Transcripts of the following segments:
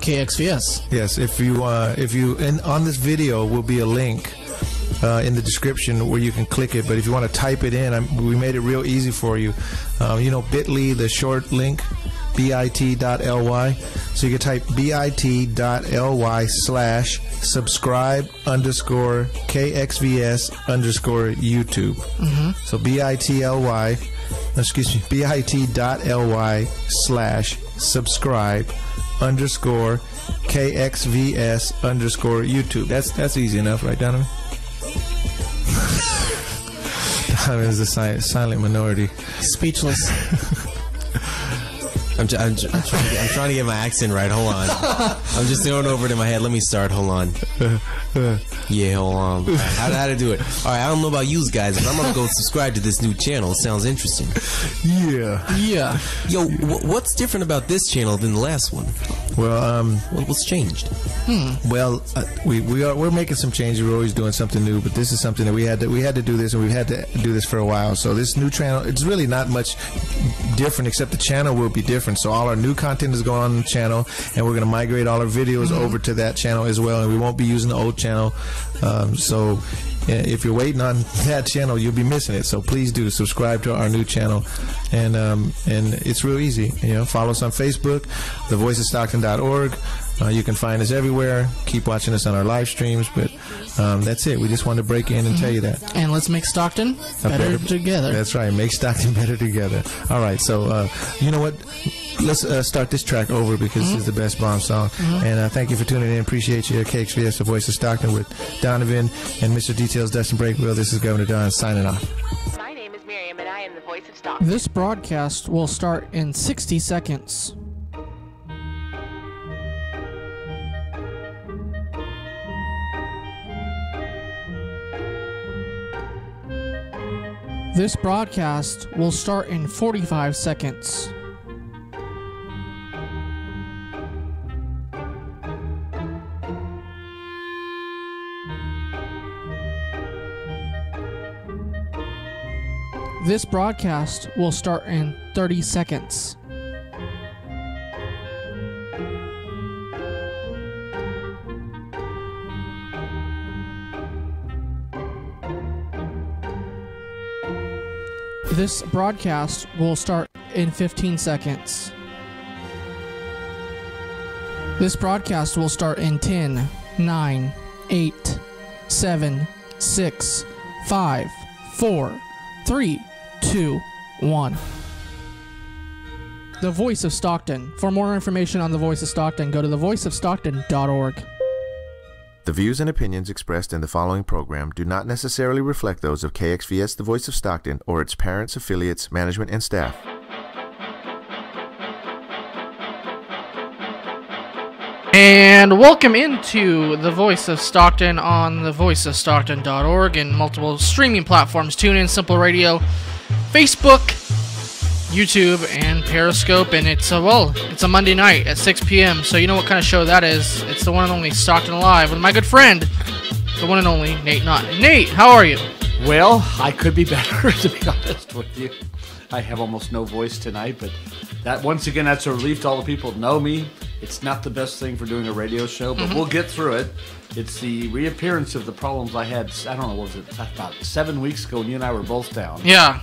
KXVS. Yes, if you on this video will be a link in the description where you can click it. But if you want to type it in, we made it real easy for you. Bit.ly, the short link, bit.ly. So you can type bit.ly/subscribe_KXVS_YouTube. So bit.ly/subscribe_KXVS_YouTube. That's easy enough, right, Donovan? Donovan is the silent minority. Speechless. I'm trying to get my accent right. Hold on. I'm just throwing over it in my head. Let me start. Hold on. Yeah, hold on. How to do it? All right, I don't know about you guys, but I'm going to go subscribe to this new channel. It sounds interesting. Yeah. Yo, what's different about this channel than the last one? Well, what's changed? Well, we're making some changes. We're always doing something new, but this is something that we had to do this, and we've had to do this for a while. So this new channel, it's really not much different, except the channel will be different. So all our new content is going on the channel, and we're going to migrate all our videos over to that channel as well, and we won't be using the old channel. So if you're waiting on that channel, you'll be missing it. So please do subscribe to our new channel, and it's real easy. Follow us on Facebook, thevoiceofstockton.org. You can find us everywhere. Keep watching us on our live streams, but that's it. We just wanted to break in and tell you that. And let's make Stockton better together. That's right. Make Stockton better together. All right. So, you know what? Let's start this track over because this is the best bomb song. And thank you for tuning in. Appreciate you. KXVS, the Voice of Stockton, with Donovan and Mr. Details, Dustin Breakwell. This is Governor Don signing off. My name is Miriam, and I am the Voice of Stockton. This broadcast will start in 60 seconds. This broadcast will start in 45 seconds. This broadcast will start in 30 seconds. This broadcast will start in 15 seconds. This broadcast will start in 10, 9, 8, 7, 6, 5, 4, 3, 2, 1. The Voice of Stockton. For more information on The Voice of Stockton, go to thevoiceofstockton.org. The views and opinions expressed in the following program do not necessarily reflect those of KXVS, the Voice of Stockton, or its parents, affiliates, management, and staff. And welcome into The Voice of Stockton on thevoiceofstockton.org and multiple streaming platforms. TuneIn, Simple Radio, Facebook, YouTube, and Periscope. And it's a Monday night at 6 p.m. So you know what kind of show that is. It's the one and only Stockton Live with my good friend, the one and only Nate Knodt. Nate, how are you? Well, I could be better, to be honest with you. I have almost no voice tonight, but once again, that's a relief to all the people that know me. It's not the best thing for doing a radio show, but we'll get through it. It's the reappearance of the problems I had, I don't know, what was it, about 7 weeks ago when you and I were both down. Yeah.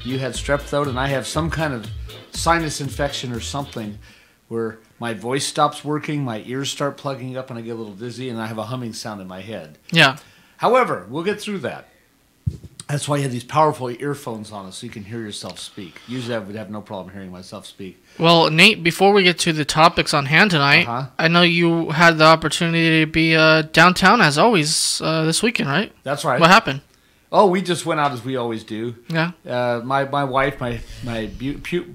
You had strep throat, and I have some kind of sinus infection or something where my voice stops working, my ears start plugging up, and I get a little dizzy, and I have a humming sound in my head. Yeah. However, we'll get through that. That's why you have these powerful earphones on us so you can hear yourself speak. Usually I would have no problem hearing myself speak. Well, Nate, before we get to the topics on hand tonight, I know you had the opportunity to be downtown as always this weekend, right? That's right. What happened? Oh, we just went out as we always do. Yeah. My wife, my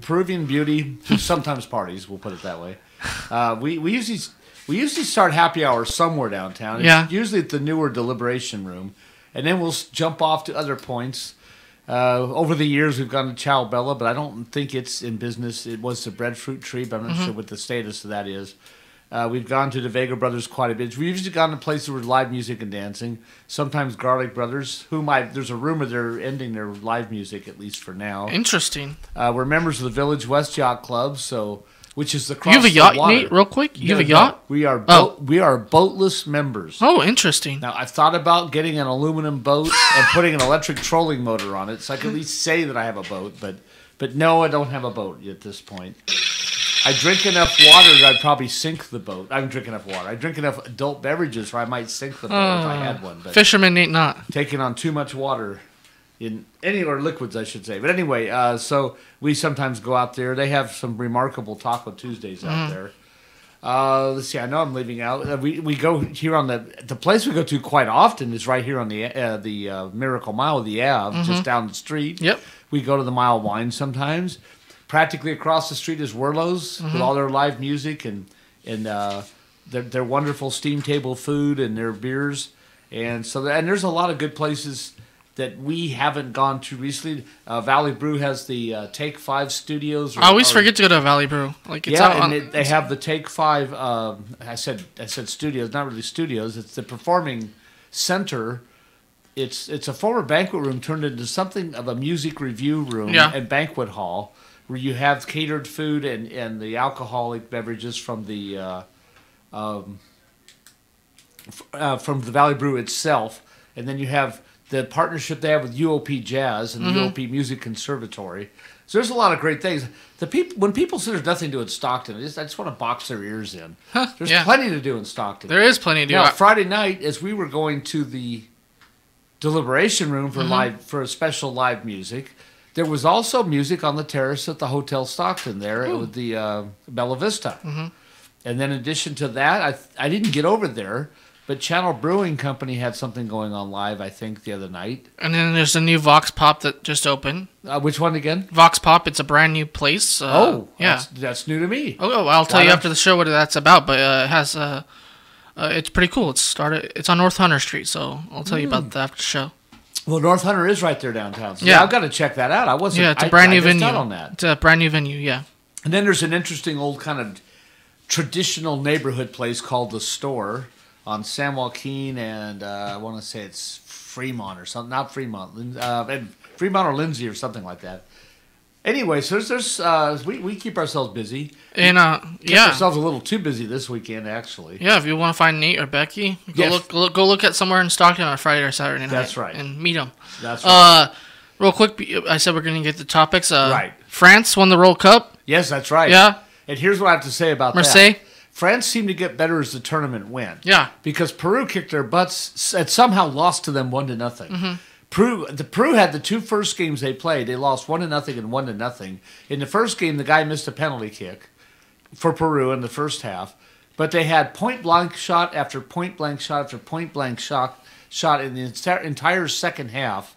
Peruvian beauty, who sometimes parties, we'll put it that way. We usually start happy hour somewhere downtown. It's usually at the newer Deliberation Room. And then we'll jump off to other points. Over the years, we've gone to Ciao Bella, but I don't think it's in business. It was the Breadfruit Tree, but I'm not sure what the status of that is. We've gone to the Vega Brothers quite a bit. We've usually gone to places with live music and dancing. Sometimes Garlic Brothers, there's a rumor they're ending their live music, at least for now. Interesting. We're members of the Village West Yacht Club, so which is the You have a yacht, Nate, real quick? You have a yacht? We are boatless members. Oh, interesting. Now, I've thought about getting an aluminum boat and putting an electric trolling motor on it so I can at least say that I have a boat, but no, I don't have a boat at this point. I drink enough water that I'd probably sink the boat. I don't drink enough water. I drink enough adult beverages where I might sink the boat if I had one. But fisherman Nate Knodt. Taking on too much water in or liquids, I should say. But anyway, so we sometimes go out there. They have some remarkable Taco Tuesdays out there. Let's see. I know I'm leaving out. We go here on the place we go to quite often is right here on the Miracle Mile of the Ave, just down the street. Yep. We go to the Mile Wine sometimes. Practically across the street is Werlo's with all their live music and their wonderful steam table food and their beers, and there's a lot of good places that we haven't gone to recently. Valley Brew has the Take 5 studios. I always forget to go to Valley Brew. Like it's out on, they have the Take 5. I said studios, not really studios. It's the performing center. It's a former banquet room turned into something of a music review room and banquet hall, where you have catered food and the alcoholic beverages from the Valley Brew itself, and then you have the partnership they have with UOP Jazz and the UOP Music Conservatory. So there's a lot of great things. When people say there's nothing to do in Stockton, I just want to box their ears in. There's plenty to do in Stockton. There is plenty to do. Now, Friday night, as we were going to the deliberation room for a special live music, there was also music on the terrace at the Hotel Stockton there with the Bella Vista. And then in addition to that, I didn't get over there, but Channel Brewing Company had something going on live, I think, the other night. And then there's a new Vox Pop that just opened. Which one again? Vox Pop. It's a brand new place. That's new to me. Oh, I'll tell you after the show what that's about, but it has... it's pretty cool. It's on North Hunter Street, so I'll tell you about that after the show. Well, North Hunter is right there downtown. So I've got to check that out. It's a brand new venue. On that. It's a brand new venue, yeah. And then there's an interesting old kind of traditional neighborhood place called The Store on San Joaquin and I want to say it's Fremont or something. Not Fremont. Fremont or Lindsay or something like that. Anyway, so we keep ourselves busy. And kept ourselves a little too busy this weekend, actually. Yeah, if you want to find Nate or Becky, go look at somewhere in Stockton on Friday or Saturday night. That's right. And meet them. That's right. Real quick, I said we're going to get the topics. Right. France won the World Cup. Yes, that's right. Yeah. And here's what I have to say about Marseille. that. France seemed to get better as the tournament went. Yeah. Because Peru kicked their butts and somehow lost to them 1-0. Peru had the two first games they played. They lost 1-0 and 1-0. In the first game, the guy missed a penalty kick for Peru in the first half. But they had point-blank shot after point-blank shot after point-blank shot in the entire second half.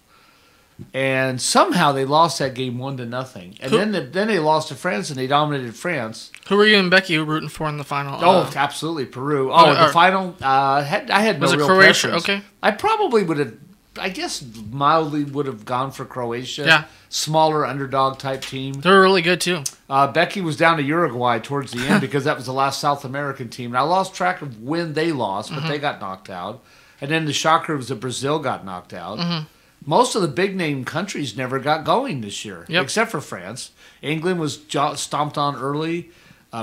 And somehow they lost that game 1-0. And then they lost to France, and they dominated France. Who were you and Becky rooting for in the final? Oh, absolutely, Peru. The final, I had no real Croatia? preference. Okay. I probably would have, I guess, mildly would have gone for Croatia. Yeah. Smaller underdog type team. They were really good, too. Becky was down to Uruguay towards the end because that was the last South American team. And I lost track of when they lost, but they got knocked out. And then the shocker was that Brazil got knocked out. Most of the big-name countries never got going this year, except for France. England was stomped on early.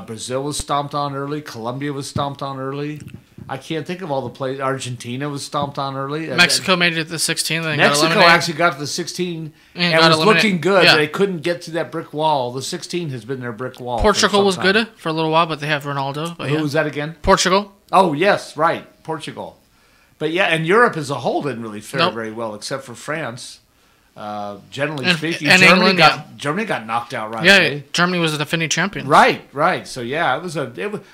Brazil was stomped on early. Colombia was stomped on early. I can't think of all the plays. Argentina was stomped on early. Mexico made it to the 16. Mexico actually got to the 16 and was looking good. They couldn't get to that brick wall. The 16 has been their brick wall. Portugal was good for a little while, but they have Ronaldo. Who was that again? Portugal. Oh, yes, right. Portugal. But yeah, and Europe as a whole didn't really fare very well, except for France. Generally speaking, and Germany got knocked out right away. Germany was the defending champion. Right. So yeah,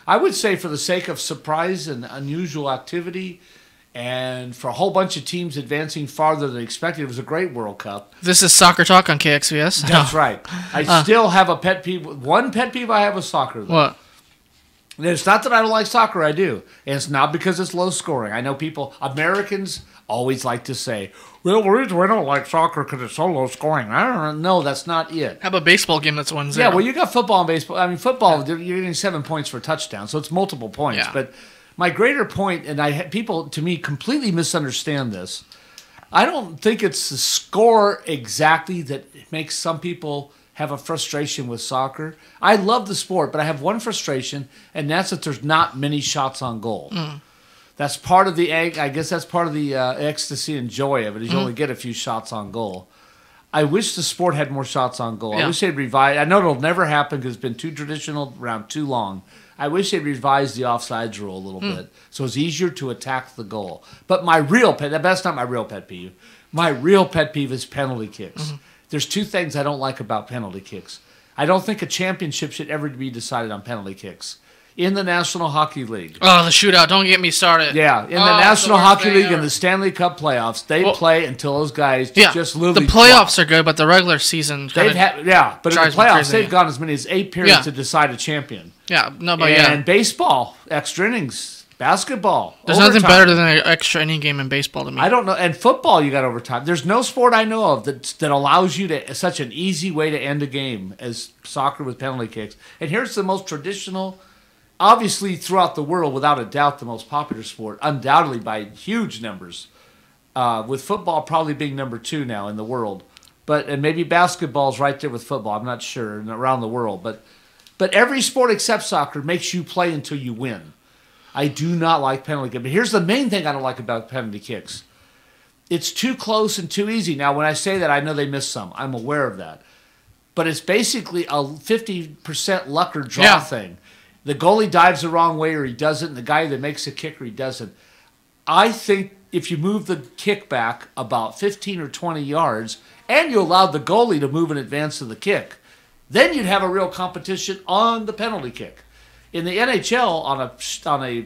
I would say for the sake of surprise and unusual activity, and for a whole bunch of teams advancing farther than expected, it was a great World Cup. This is Soccer Talk on KXVS. That's right. I still have a pet peeve. One pet peeve I have with soccer, though. What? It's not that I don't like soccer, I do. And it's not because it's low scoring. I know Americans always like to say, well, we don't like soccer because it's so low scoring. I don't know. That's not it. Have a baseball game that's 1-0. Yeah, well, you got football and baseball. I mean, football, you're getting 7 points for a touchdown, so it's multiple points. Yeah. But my greater point, and people, to me, completely misunderstand this. I don't think it's the score exactly that makes some people have a frustration with soccer. I love the sport, but I have one frustration, and that's that there's not many shots on goal. That's part of the egg. I guess that's part of the ecstasy and joy of it. Is you only get a few shots on goal. I wish the sport had more shots on goal. I wish they'd revise. I know it'll never happen because it's been too traditional, around too long. I wish they'd revise the offsides rule a little bit so it's easier to attack the goal. But my real pet, that's not my real pet peeve. My real pet peeve is penalty kicks. There's two things I don't like about penalty kicks. I don't think a championship should ever be decided on penalty kicks. In the National Hockey League. Oh, the shootout. Don't get me started. Yeah, in the National Hockey League and the Stanley Cup playoffs, they play until those guys just literally the playoffs are good, but the regular season but in the playoffs, they've gone as many as 8 periods to decide a champion. And baseball, extra innings, basketball, there's nothing better than an extra inning game in baseball to me. I don't know. And football, you got overtime. There's no sport I know of that allows you to such an easy way to end a game as soccer with penalty kicks. And here's the most traditional. Obviously, throughout the world, without a doubt, the most popular sport, undoubtedly by huge numbers, with football probably being number 2 now in the world. And maybe basketball's right there with football. I'm not sure, around the world. But every sport except soccer makes you play until you win. I do not like penalty kicks. But here's the main thing I don't like about penalty kicks. It's too close and too easy. Now, when I say that, I know they miss some. I'm aware of that. But it's basically a 50% luck or draw thing. The goalie dives the wrong way or he doesn't, and the guy that makes the kick or he doesn't. I think if you move the kick back about 15 or 20 yards and you allowed the goalie to move in advance of the kick, then you'd have a real competition on the penalty kick. In the NHL, on a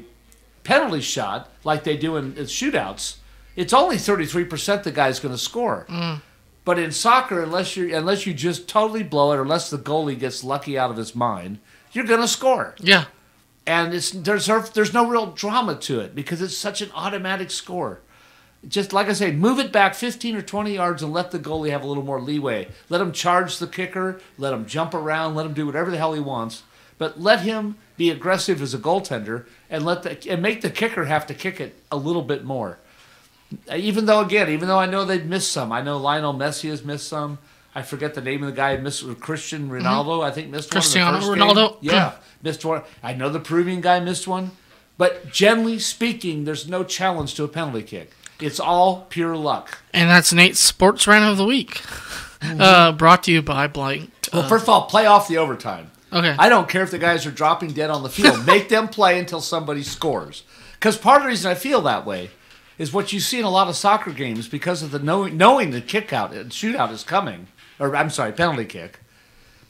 penalty shot, like they do in shootouts, it's only 33% the guy's going to score. But in soccer, unless you just totally blow it, or unless the goalie gets lucky out of his mind, you're going to score. Yeah. And there's no real drama to it because it's such an automatic score. Just like I say, move it back 15 or 20 yards and let the goalie have a little more leeway. Let him charge the kicker, let him jump around, let him do whatever the hell he wants. But let him be aggressive as a goaltender and make the kicker have to kick it a little bit more. Even though I know they've missed some. I know Lionel Messi has missed some. I forget the name of the guy who missed, Cristiano Ronaldo, I think missed one. Cristiano Ronaldo? Yeah, missed one. I know the Peruvian guy missed one. But generally speaking, there's no challenge to a penalty kick. It's all pure luck. And that's Nate's Sports Rant of the Week. Brought to you by Blank. Well, first of all, play off the overtime. Okay. I don't care if the guys are dropping dead on the field. Make them play until somebody scores. Because part of the reason I feel that way is what you see in a lot of soccer games because of the knowing the kick out and shootout is coming. Or I'm sorry, penalty kick.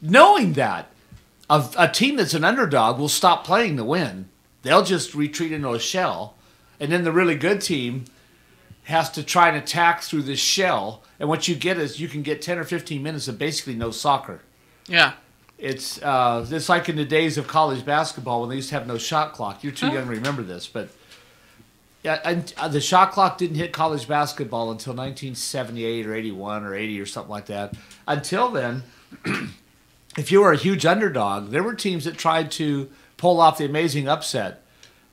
Knowing that a team that's an underdog will stop playing to win. They'll just retreat into a shell. And then the really good team has to try and attack through this shell. And what you get is you can get 10 or 15 minutes of basically no soccer. Yeah. It's like in the days of college basketball when they used to have no shot clock. You're too young to remember this, but the shot clock didn't hit college basketball until 1978 or 81 or 80 or something like that. Until then, if you were a huge underdog, there were teams that tried to pull off the amazing upset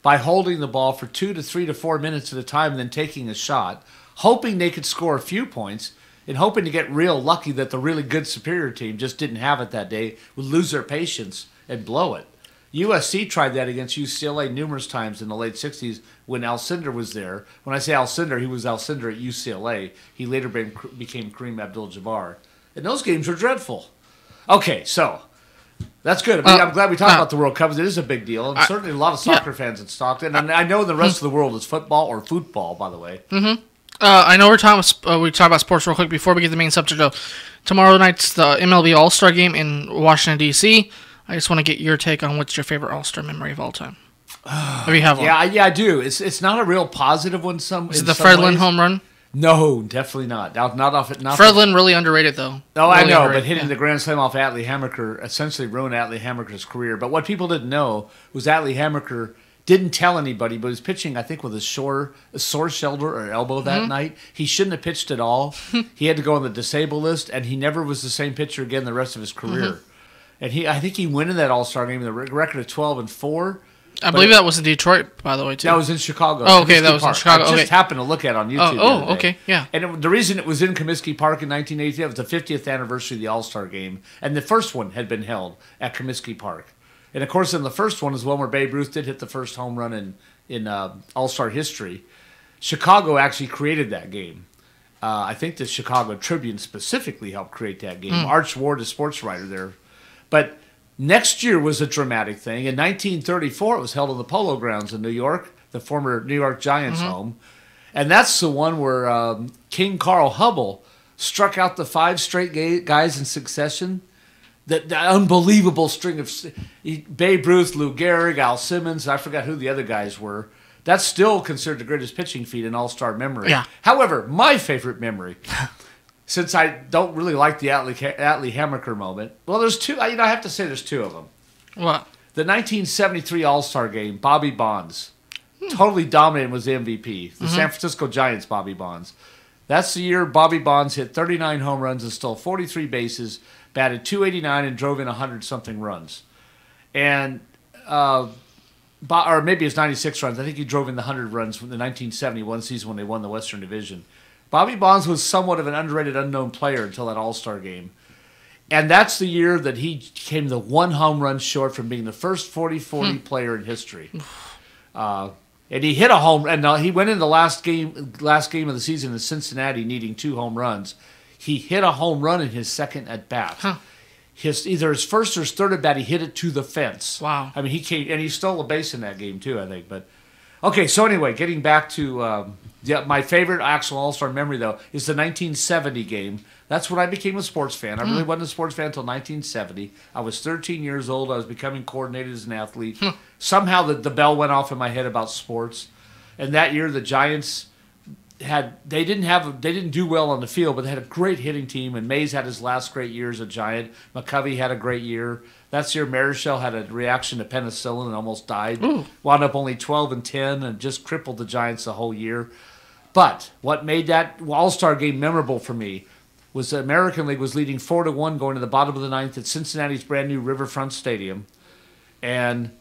by holding the ball for 2 to 3 to 4 minutes at a time and then taking a shot, hoping they could score a few points and hoping to get real lucky that the really good superior team just didn't have it that day, would lose their patience and blow it. USC tried that against UCLA numerous times in the late 60s when Alcindor was there. When I say Alcindor, he was Alcindor at UCLA. He later became Kareem Abdul-Jabbar. And those games were dreadful. Okay, so that's good. I'm glad we talked about the World Cup. It is a big deal. And certainly a lot of soccer fans in Stockton. And I know the rest of the world is football or football, by the way. Mm-hmm. I know we talk about sports real quick before we get to the main subject, though. Tomorrow night's the MLB All-Star Game in Washington, D.C. I just want to get your take on what's your favorite All-Star memory of all time. If you have one. Yeah, I do. It's not a real positive one. Is it the Fred Lynn home run? No, definitely not. Fred Lynn really underrated, though. Oh, I know, but hitting the grand slam off Atlee Hammaker essentially ruined Atlee Hammaker's career. But what people didn't know was Atlee Hammaker didn't tell anybody, but he was pitching, I think, with a sore shoulder or elbow that night. He shouldn't have pitched at all. He had to go on the disabled list, and he never was the same pitcher again the rest of his career. And I think he went in that All-Star game with a record of 12-4. I believe that was in Detroit, by the way, too. That was in Chicago. Oh, okay, that was in Chicago. I just happened to look at it on YouTube. Oh, okay, yeah. And the reason it was in Comiskey Park in 1980, it was the 50th anniversary of the All-Star Game, and the first one had been held at Comiskey Park. And, of course, in the first one is one where Babe Ruth did hit the first home run in All-Star history. Chicago actually created that game. I think the Chicago Tribune specifically helped create that game. Arch Ward, a sports writer there. But next year was a dramatic thing. In 1934, it was held in the Polo Grounds in New York, the former New York Giants home. And that's the one where King Carl Hubble struck out the 5 straight guys in succession. The unbelievable string of Babe Ruth, Lou Gehrig, Al Simmons, I forgot who the other guys were. That's still considered the greatest pitching feat in All-Star memory. Yeah. However, my favorite memory, since I don't really like the Atlee Hammaker moment, well, there's two. I have to say there's 2 of them. What? The 1973 All-Star Game, Bobby Bonds. Totally dominated, was the MVP. The San Francisco Giants, Bobby Bonds. That's the year Bobby Bonds hit 39 home runs and stole 43 bases, batted .289, and drove in 100-something runs. And... or maybe it's 96 runs. I think he drove in the 100 runs from the 1971 season when they won the Western Division. Bobby Bonds was somewhat of an underrated, unknown player until that All-Star game. And that's the year that he came the 1 home run short from being the first 40-40 player in history. And he hit a home run. And he went in the last game of the season in Cincinnati needing 2 home runs. He hit a home run in his second at-bat. Either his first or his third at bat, he hit it to the fence. Wow! I mean, he stole a base in that game too, I think. But okay, so anyway, getting back to my favorite actual All-Star memory though is the 1970 game. That's when I became a sports fan. I really wasn't a sports fan until 1970. I was 13 years old. I was becoming coordinated as an athlete. Somehow the bell went off in my head about sports, and that year the Giants. They didn't do well on the field, but they had a great hitting team. And Mays had his last great year as a Giant. McCovey had a great year. That's the year Marichal had a reaction to penicillin and almost died. Wound up only 12-10 and just crippled the Giants the whole year. But what made that All-Star game memorable for me was the American League was leading 4-1 going to the bottom of the 9th at Cincinnati's brand new Riverfront Stadium, and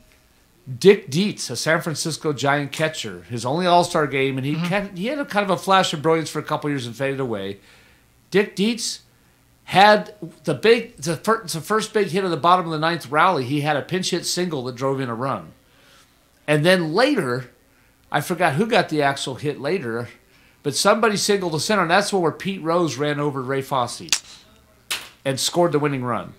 Dick Dietz, a San Francisco Giant catcher, his only All-Star game, and he had a kind of a flash of brilliance for a couple years and faded away. Dick Dietz had the first big hit of the bottom of the 9th rally. He had a pinch hit single that drove in a run. And then later, I forgot who got the actual hit later, but somebody singled to center, and that's where Pete Rose ran over Ray Fosse and scored the winning run.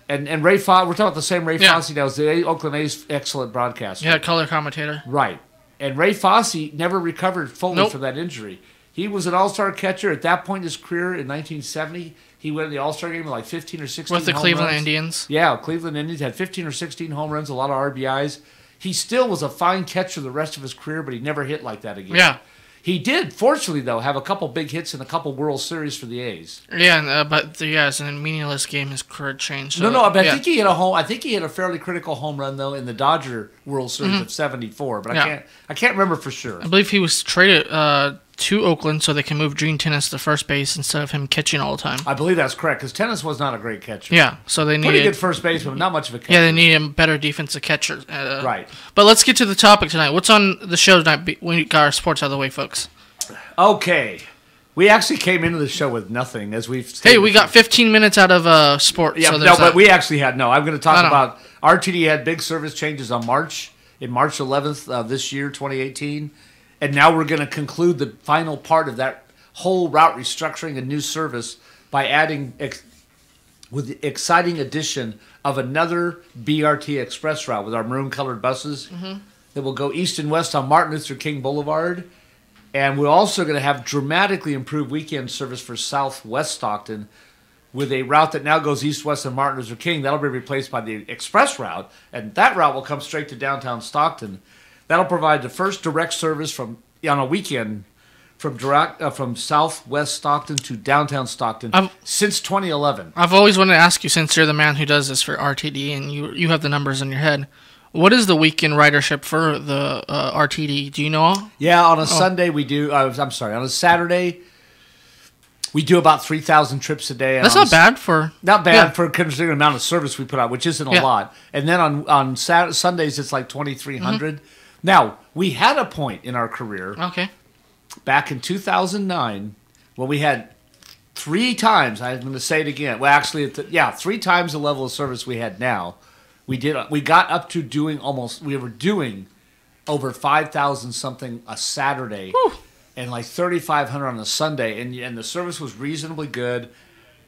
And Ray Fosse, we're talking about the same Ray Fosse that was the Oakland A's excellent broadcaster. Yeah, color commentator. Right. And Ray Fosse never recovered fully from that injury. He was an All-Star catcher. At that point in his career, in 1970, he went in the All-Star game with like 15 or 16 with the home Cleveland runs. Indians. Yeah, Cleveland Indians had 15 or 16 home runs, a lot of RBIs. He still was a fine catcher the rest of his career, but he never hit like that again. Yeah. He did, fortunately, though, have a couple big hits in a couple World Series for the A's. Yeah, but it's a meaningless game. His career changed. So, I think he hit a home. I think he hit a fairly critical home run though in the Dodger World Series of '74. But I can't remember for sure. I believe he was traded to Oakland so they can move Gene Tennis to first base instead of him catching all the time. I believe that's correct because Tennis was not a great catcher. Yeah, so they needed pretty good first baseman, but not much of a catcher. Yeah, they need a better defensive catcher. Right. But let's get to the topic tonight. What's on the show tonight? We got our sports out of the way, folks. Okay. We actually came into the show with nothing, as we've stated. Hey, we got 15 minutes out of sports. Yeah, so but we actually had I'm going to talk about RTD had big service changes on March 11th of this year, 2018, and now we're going to conclude the final part of that whole route restructuring and new service by adding with the exciting addition of another BRT express route with our maroon-colored buses that will go east and west on Martin Luther King Boulevard. And we're also going to have dramatically improved weekend service for Southwest Stockton with a route that now goes east-west of Martin Luther King. That'll be replaced by the express route, and that route will come straight to downtown Stockton. That'll provide the first direct service on a weekend from Southwest Stockton to downtown Stockton since 2011. I've always wanted to ask you, since you're the man who does this for RTD and you have the numbers in your head, what is the weekend ridership for the RTD? Do you know? Yeah, on a Sunday we do. I'm sorry, on a Saturday, We do about 3,000 trips a day. That's not bad for... Not bad for considering the amount of service we put out, which isn't a lot. And then on Sundays, it's like 2,300. Now, we had a point in our career back in 2009 when we had 3 times, I'm going to say it again, well, actually, 3 times the level of service we had now. We got up to doing we were doing over 5,000 something a Saturday. Whew. And like 3,500 on a Sunday, and the service was reasonably good.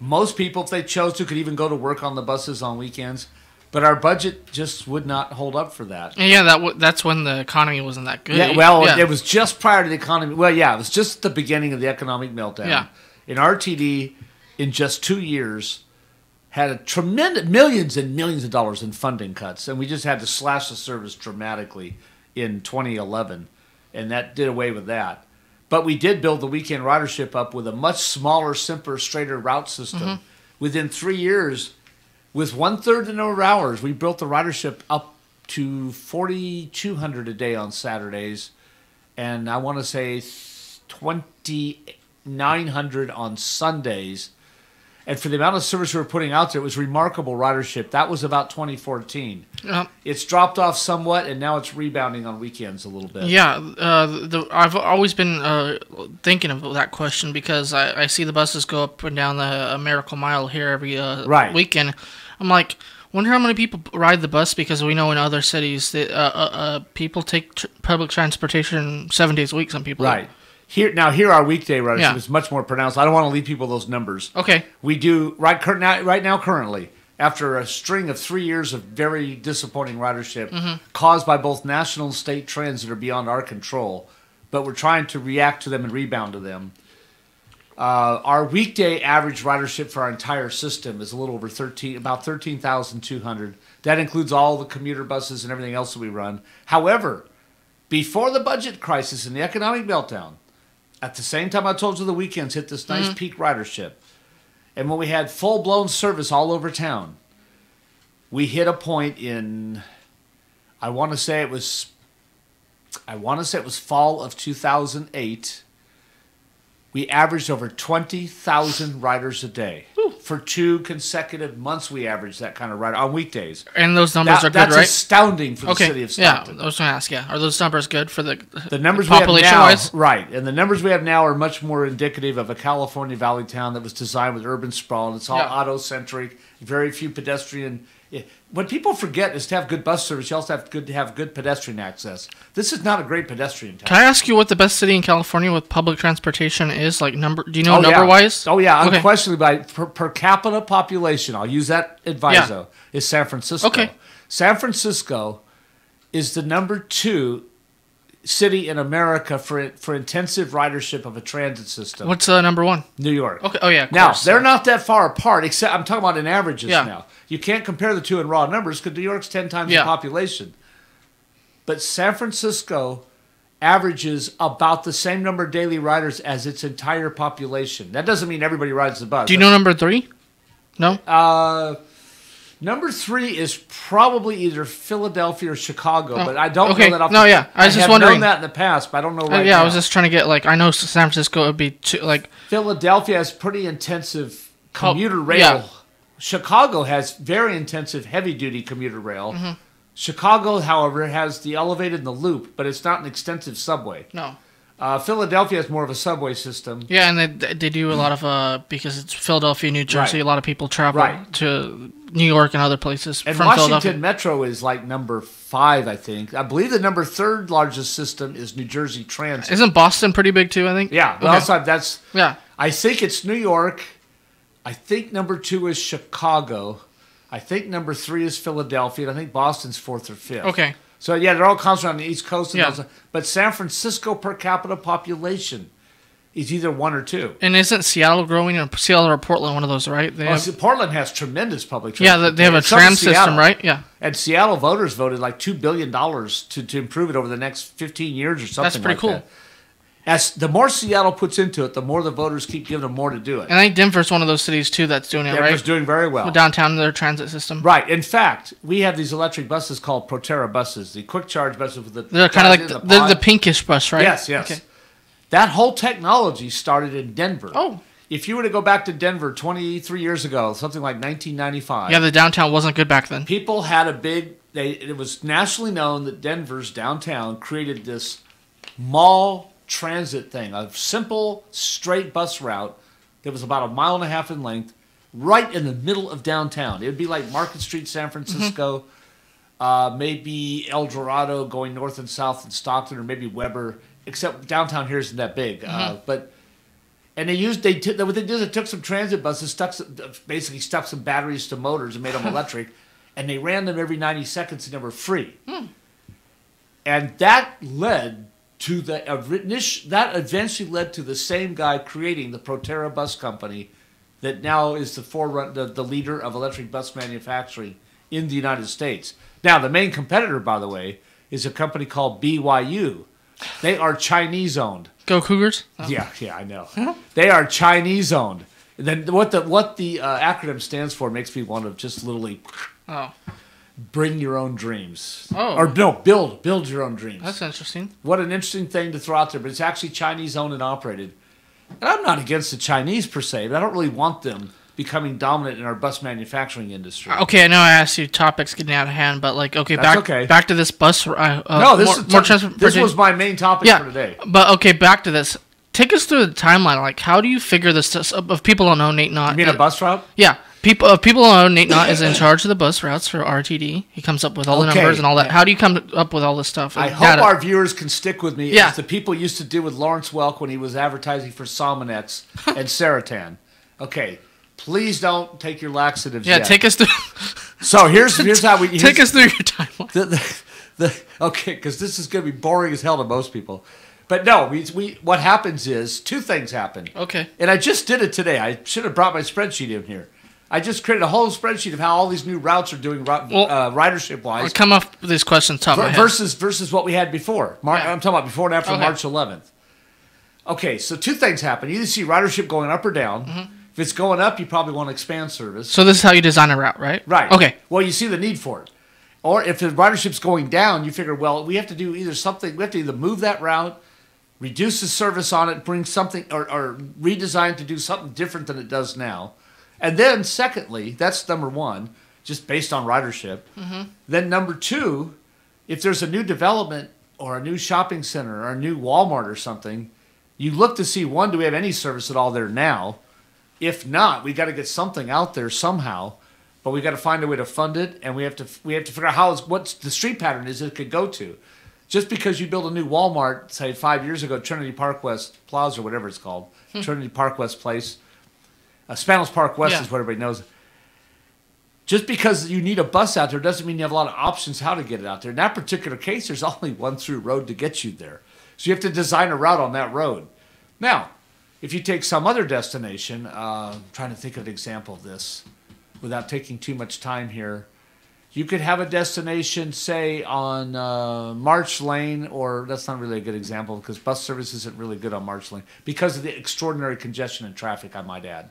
Most people, if they chose to, could even go to work on the buses on weekends. But our budget just would not hold up for that. Yeah, that's when the economy wasn't that good. Yeah, well, it was just prior to the economy. Well, yeah, it was just the beginning of the economic meltdown. Yeah. And RTD, in just 2 years, had a tremendous millions and millions of dollars in funding cuts, and we just had to slash the service dramatically in 2011, and that did away with that. But we did build the weekend ridership up with a much smaller, simpler, straighter route system. Within 3 years, with 1/3 the number of hours, we built the ridership up to 4,200 a day on Saturdays, and I want to say 2,900 on Sundays. And for the amount of service we were putting out there, it was remarkable ridership. That was about 2014. It's dropped off somewhat, and now it's rebounding on weekends a little bit. Yeah, I've always been thinking of that question because I see the buses go up and down the Miracle Mile here every weekend. I'm like, wonder how many people ride the bus, because we know in other cities that people take public transportation 7 days a week, some people. Right. Here our weekday ridership is much more pronounced. I don't want to leave people those numbers. Okay. We do right now currently, after a string of 3 years of very disappointing ridership caused by both national and state trends that are beyond our control, but we're trying to react to them and rebound to them. Our weekday average ridership for our entire system is a little over about 13,200. That includes all the commuter buses and everything else that we run. However, before the budget crisis and the economic meltdown, at the same time I told you the weekends hit this nice peak ridership, and when we had full-blown service all over town, we hit a point in, I want to say it was fall of 2008. We averaged over 20,000 riders a day. For 2 consecutive months, we averaged that kind of rider on weekdays. And those numbers are good, right? That's astounding for the city of Stockton. Yeah, I was going to ask, are those numbers good for the numbers population-wise? Right, and the numbers we have now are much more indicative of a California Valley town that was designed with urban sprawl, and it's all auto-centric, very few pedestrian. What people forget is to have good bus service, you also have to have good pedestrian access. This is not a great pedestrian town. Can I ask you what the best city in California with public transportation is? Like do you know number-wise? Oh, yeah, unquestionably by per capita population, I'll use that adviso, is San Francisco. Okay. San Francisco is the number 2 city in America for intensive ridership of a transit system. What's number 1? New York. Okay. Oh, yeah, of Now, course. they're not that far apart, except I'm talking about in averages now. You can't compare the two in raw numbers because New York's 10 times the population. But San Francisco averages about the same number of daily riders as its entire population. That doesn't mean everybody rides the bus. Do you know number 3? No? Number 3 is probably either Philadelphia or Chicago, but I don't know that off I was just wondering. I've known that in the past, but I don't know right now. Yeah, I was just trying to get, I know San Francisco would be, Philadelphia has pretty intensive commuter rail. Yeah. Chicago has very intensive heavy-duty commuter rail. Chicago, however, has the elevated and the loop, but it's not an extensive subway. No. Philadelphia has more of a subway system. Yeah, and they do a lot of, because it's Philadelphia, New Jersey, a lot of people travel to New York and other places and from Washington Philadelphia. Metro is like number 5, I think. I believe the number 3rd largest system is New Jersey Transit. Isn't Boston pretty big too, I think? Yeah. But outside that's... Yeah. I think it's New York. I think number 2 is Chicago. I think number 3 is Philadelphia. And I think Boston's 4th or 5th. Okay. So, yeah, they're all concentrated on the East Coast. And but San Francisco per capita population is either 1 or 2. And isn't Seattle growing? Seattle or Portland, one of those, right? Portland has tremendous public transportation. Yeah, they have a tram system, right? Yeah. And Seattle voters voted like $2 billion to improve it over the next 15 years or something like that. That's pretty cool. As the more Seattle puts into it, the more the voters keep giving them more to do it. And I think Denver's one of those cities, too, that's doing it, right? Denver's doing very well. With downtown, their transit system. Right. In fact, we have these electric buses called Proterra buses, the quick charge buses with the... They're kind of like the pinkish bus, right? Yes. Okay. That whole technology started in Denver. Oh. if you were to go back to Denver 23 years ago, something like 1995. Yeah, the downtown wasn't good back then. People had it was nationally known that Denver's downtown created this mall transit thing, a simple, straight bus route that was about 1.5 miles in length, right in the middle of downtown. It would be like Market Street, San Francisco, maybe El Dorado going north and south in Stockton, or maybe Weber, except downtown here isn't that big. And what they did is they took some transit buses, basically stuck some batteries to motors and made them electric, and they ran them every 90 seconds and they were free. And that led to that eventually led to the same guy creating the Proterra Bus Company that now is the leader of electric bus manufacturing in the United States. Now, the main competitor, by the way, is a company called BYU. They are Chinese-owned. Go Cougars! Oh. Yeah, I know. They are Chinese-owned. And then what the acronym stands for makes me want to just literally bring your own dreams. Oh. Or no, build your own dreams. That's interesting. What an interesting thing to throw out there, but it's actually Chinese-owned and operated. And I'm not against the Chinese per se, but I don't really want them becoming dominant in our bus manufacturing industry. Okay, I know I asked you topics getting out of hand, but back to this bus. This was my main topic for today. But okay, back to this. Take us through the timeline. Like, how do you figure this? If people don't know, Nate Knodt. You mean a bus route? Yeah. People don't know, Nate Knodt is in charge of the bus routes for RTD. He comes up with all the numbers and all that. How do you come up with all this stuff? I hope our viewers can stick with me as the people used to do with Lawrence Welk when he was advertising for Salmonex and Seritan. Okay. Please don't take your laxatives yet. Take us through. So here's how we... Take us through your timeline. Okay, because this is going to be boring as hell to most people. But no, what happens is two things happen. Okay. And I just did it today. I should have brought my spreadsheet in here. I just created a whole spreadsheet of how all these new routes are doing ridership-wise. I'll come up with these questions top of my head. Versus what we had before. I'm talking about before and after March 11th. Okay, so two things happen. You either see ridership going up or down. If it's going up, you probably want to expand service. So this is how you design a route, right? Right. Okay. Well, you see the need for it. Or if the ridership's going down, you figure, well, we have to do either move that route, reduce the service on it, bring something, or redesign to do something different than it does now. And then, secondly, that's number one, just based on ridership. Then number two, if there's a new development or a new shopping center or a new Walmart or something, you look to see, one, do we have any service at all there now? If not, we got to get something out there somehow, but we got to find a way to fund it, and we have to figure out what the street pattern is it could go to. Just because you build a new Walmart, say 5 years ago, Trinity Park West Plaza, or whatever it's called, Trinity Park West Place, Spanos Park West is what everybody knows. Just because you need a bus out there doesn't mean you have a lot of options how to get it out there. In that particular case, there's only one through road to get you there. So you have to design a route on that road. Now, if you take some other destination, I'm trying to think of an example of this without taking too much time here. You could have a destination, say, on March Lane, or that's not really a good example because bus service isn't really good on March Lane because of the extraordinary congestion and traffic, I might add.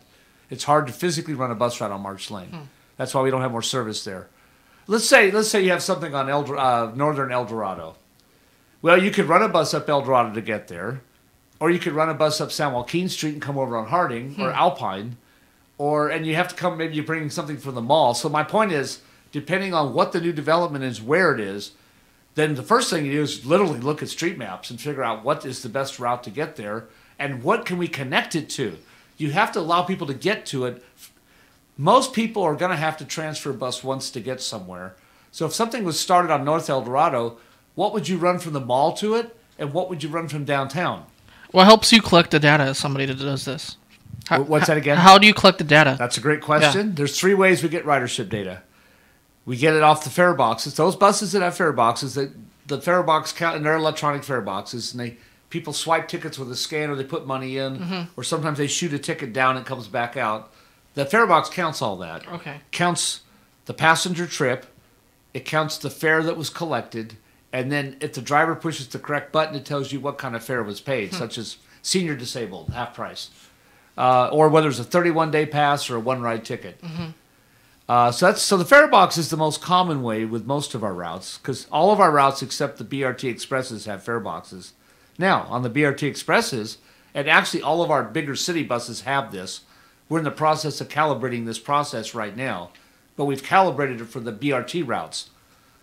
It's hard to physically run a bus route on March Lane. That's why we don't have more service there. Let's say you have something on northern El Dorado. Well, you could run a bus up El Dorado to get there. Or you could run a bus up San Joaquin Street and come over on Harding or Alpine. And you have to come, maybe you're bringing something from the mall. So my point is, depending on what the new development is, where it is, then the first thing you do is literally look at street maps and figure out what is the best route to get there and what can we connect it to. You have to allow people to get to it. Most people are going to have to transfer a bus once to get somewhere. So if something was started on North El Dorado, what would you run from the mall to it? And what would you run from downtown? What helps you collect the data as somebody that does this? What's that again? How do you collect the data? That's a great question. Yeah. There's 3 ways we get ridership data. We get it off the fare boxes. Those buses that have fare boxes, the fare box count, and they're electronic fare boxes, and people swipe tickets with a scanner, they put money in, or sometimes they shoot a ticket down and it comes back out. The fare box counts all that. Okay. Counts the passenger trip, it counts the fare that was collected, and then if the driver pushes the correct button, it tells you what kind of fare was paid, such as senior disabled, half price, or whether it's a 31-day pass or a one-ride ticket. So the fare box is the most common way with most of our routes, because all of our routes except the BRT Expresses have fare boxes. Now, on the BRT Expresses, And actually, all of our bigger city buses have this. We're in the process of calibrating this process right now, but we've calibrated it for the BRT routes.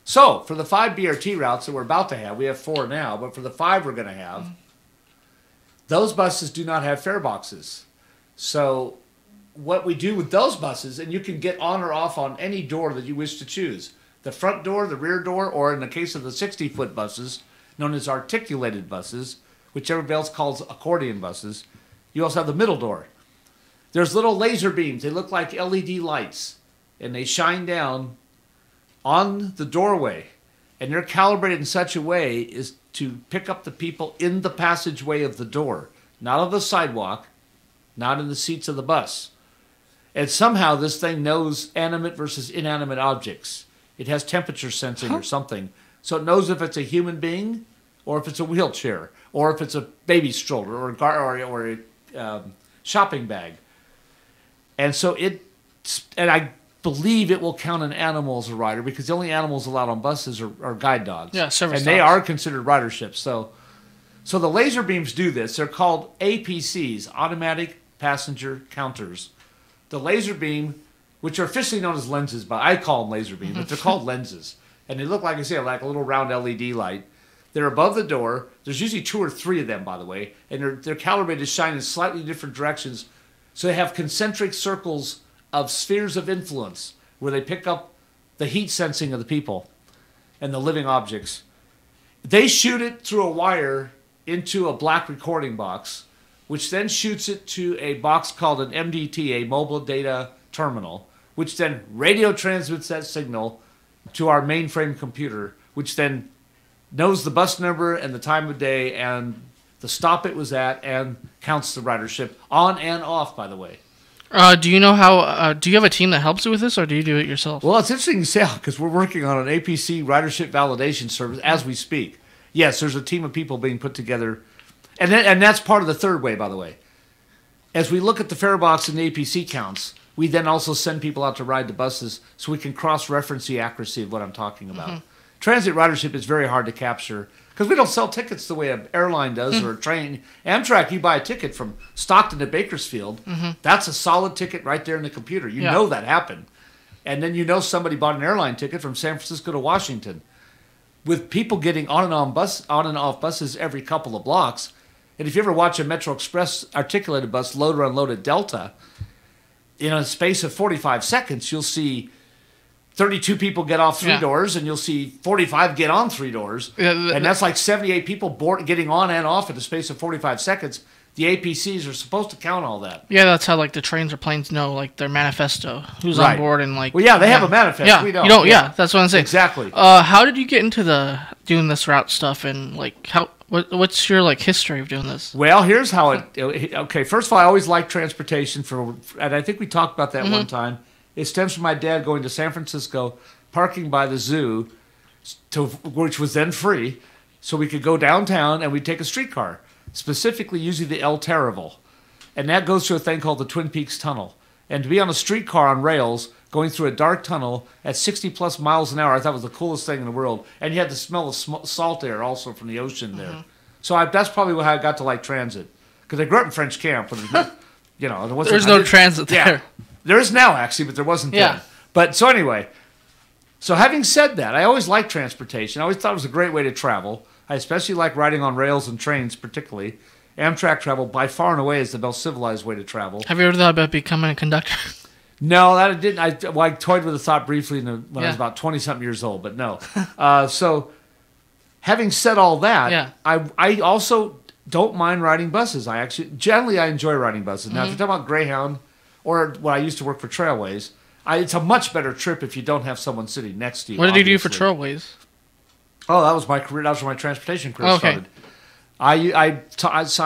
So, for the 5 BRT routes that we're about to have, we have 4 now, but for the 5 we're going to have, those buses do not have fare boxes. So, what we do with those buses, and you can get on or off on any door that you wish to choose. The front door, the rear door, or in the case of the 60-foot buses, known as articulated buses, which everybody else calls accordion buses, you also have the middle door. There's little laser beams. They look like LED lights, and they shine down on the doorway, and they're calibrated in such a way as to pick up the people in the passageway of the door, not on the sidewalk, not in the seats of the bus. And somehow this thing knows animate versus inanimate objects. It has temperature sensing or something, so it knows if it's a human being or if it's a wheelchair or if it's a baby stroller or a shopping bag. And so I believe it will count an animal as a rider because the only animals allowed on buses are guide dogs. Yeah, service and dogs. they are considered riderships. So the laser beams do this. They're called APCs, automatic passenger counters. The laser beam, which are officially known as lenses, but I call them laser beam, but they're called lenses. And they look, like I say, like a little round LED light. They're above the door. There's usually 2 or 3 of them, by the way, and they're calibrated to shine in slightly different directions. So they have concentric circles of spheres of influence where they pick up the heat sensing of the people and the living objects. They shoot it through a wire into a black recording box, which then shoots it to a box called an MDT, a mobile data terminal, which then radio transmits that signal to our mainframe computer, which then knows the bus number and the time of day and the stop it was at and counts the ridership on and off, by the way. Do you know how, do you have a team that helps you with this, or do you do it yourself? Well, it's interesting to say because we're working on an APC ridership validation service as we speak. Yes, there's a team of people being put together, and that's part of the third way, by the way. As we look at the fare box and the APC counts, we then also send people out to ride the buses so we can cross-reference the accuracy of what I'm talking about. Transit ridership is very hard to capture because we don't sell tickets the way an airline does or a train. Amtrak, you buy a ticket from Stockton to Bakersfield. That's a solid ticket right there in the computer. You know that happened. And then you know somebody bought an airline ticket from San Francisco to Washington. With people getting on and off buses every couple of blocks, and if you ever watch a Metro Express articulated bus load or unload at Delta, in a space of 45 seconds, you'll see 32 people get off 3 doors, and you'll see 45 get on 3 doors. And that's like 78 people getting on and off in the space of 45 seconds. The APCs are supposed to count all that. Yeah, that's how, like, the trains or planes know, like, their manifesto, who's on board, and, like... Well, yeah, they have a manifest. Yeah, we don't. You don't, that's what I'm saying. Exactly. How did you get into doing this route stuff, and, like, what's your, like, history of doing this? Well, here's how okay, first of all, I always liked transportation, and I think we talked about that one time. It stems from my dad going to San Francisco, parking by the zoo, which was then free, so we could go downtown and we'd take a streetcar, specifically using the El Terrible. And that goes through a thing called the Twin Peaks Tunnel. And to be on a streetcar on rails, going through a dark tunnel at 60-plus miles an hour, I thought was the coolest thing in the world. And you had the smell of salt air also from the ocean there. So that's probably how I got to like transit. Because I grew up in French Camp. There's no transit there. Yeah. There is now, actually, but there wasn't then. But so anyway, so having said that, I always liked transportation. I always thought it was a great way to travel. I especially like riding on rails and trains, particularly. Amtrak travel, by far and away, is the most civilized way to travel. Have you ever thought about becoming a conductor? No, that I didn't. I toyed with the thought briefly when I was about 20-something years old, but no. So having said all that, I also don't mind riding buses. Generally, I enjoy riding buses. Now, if you're talking about Greyhound, or when I used to work for Trailways, it's a much better trip if you don't have someone sitting next to you. What did you do for Trailways? Oh, that was my career. That was where my transportation career started. I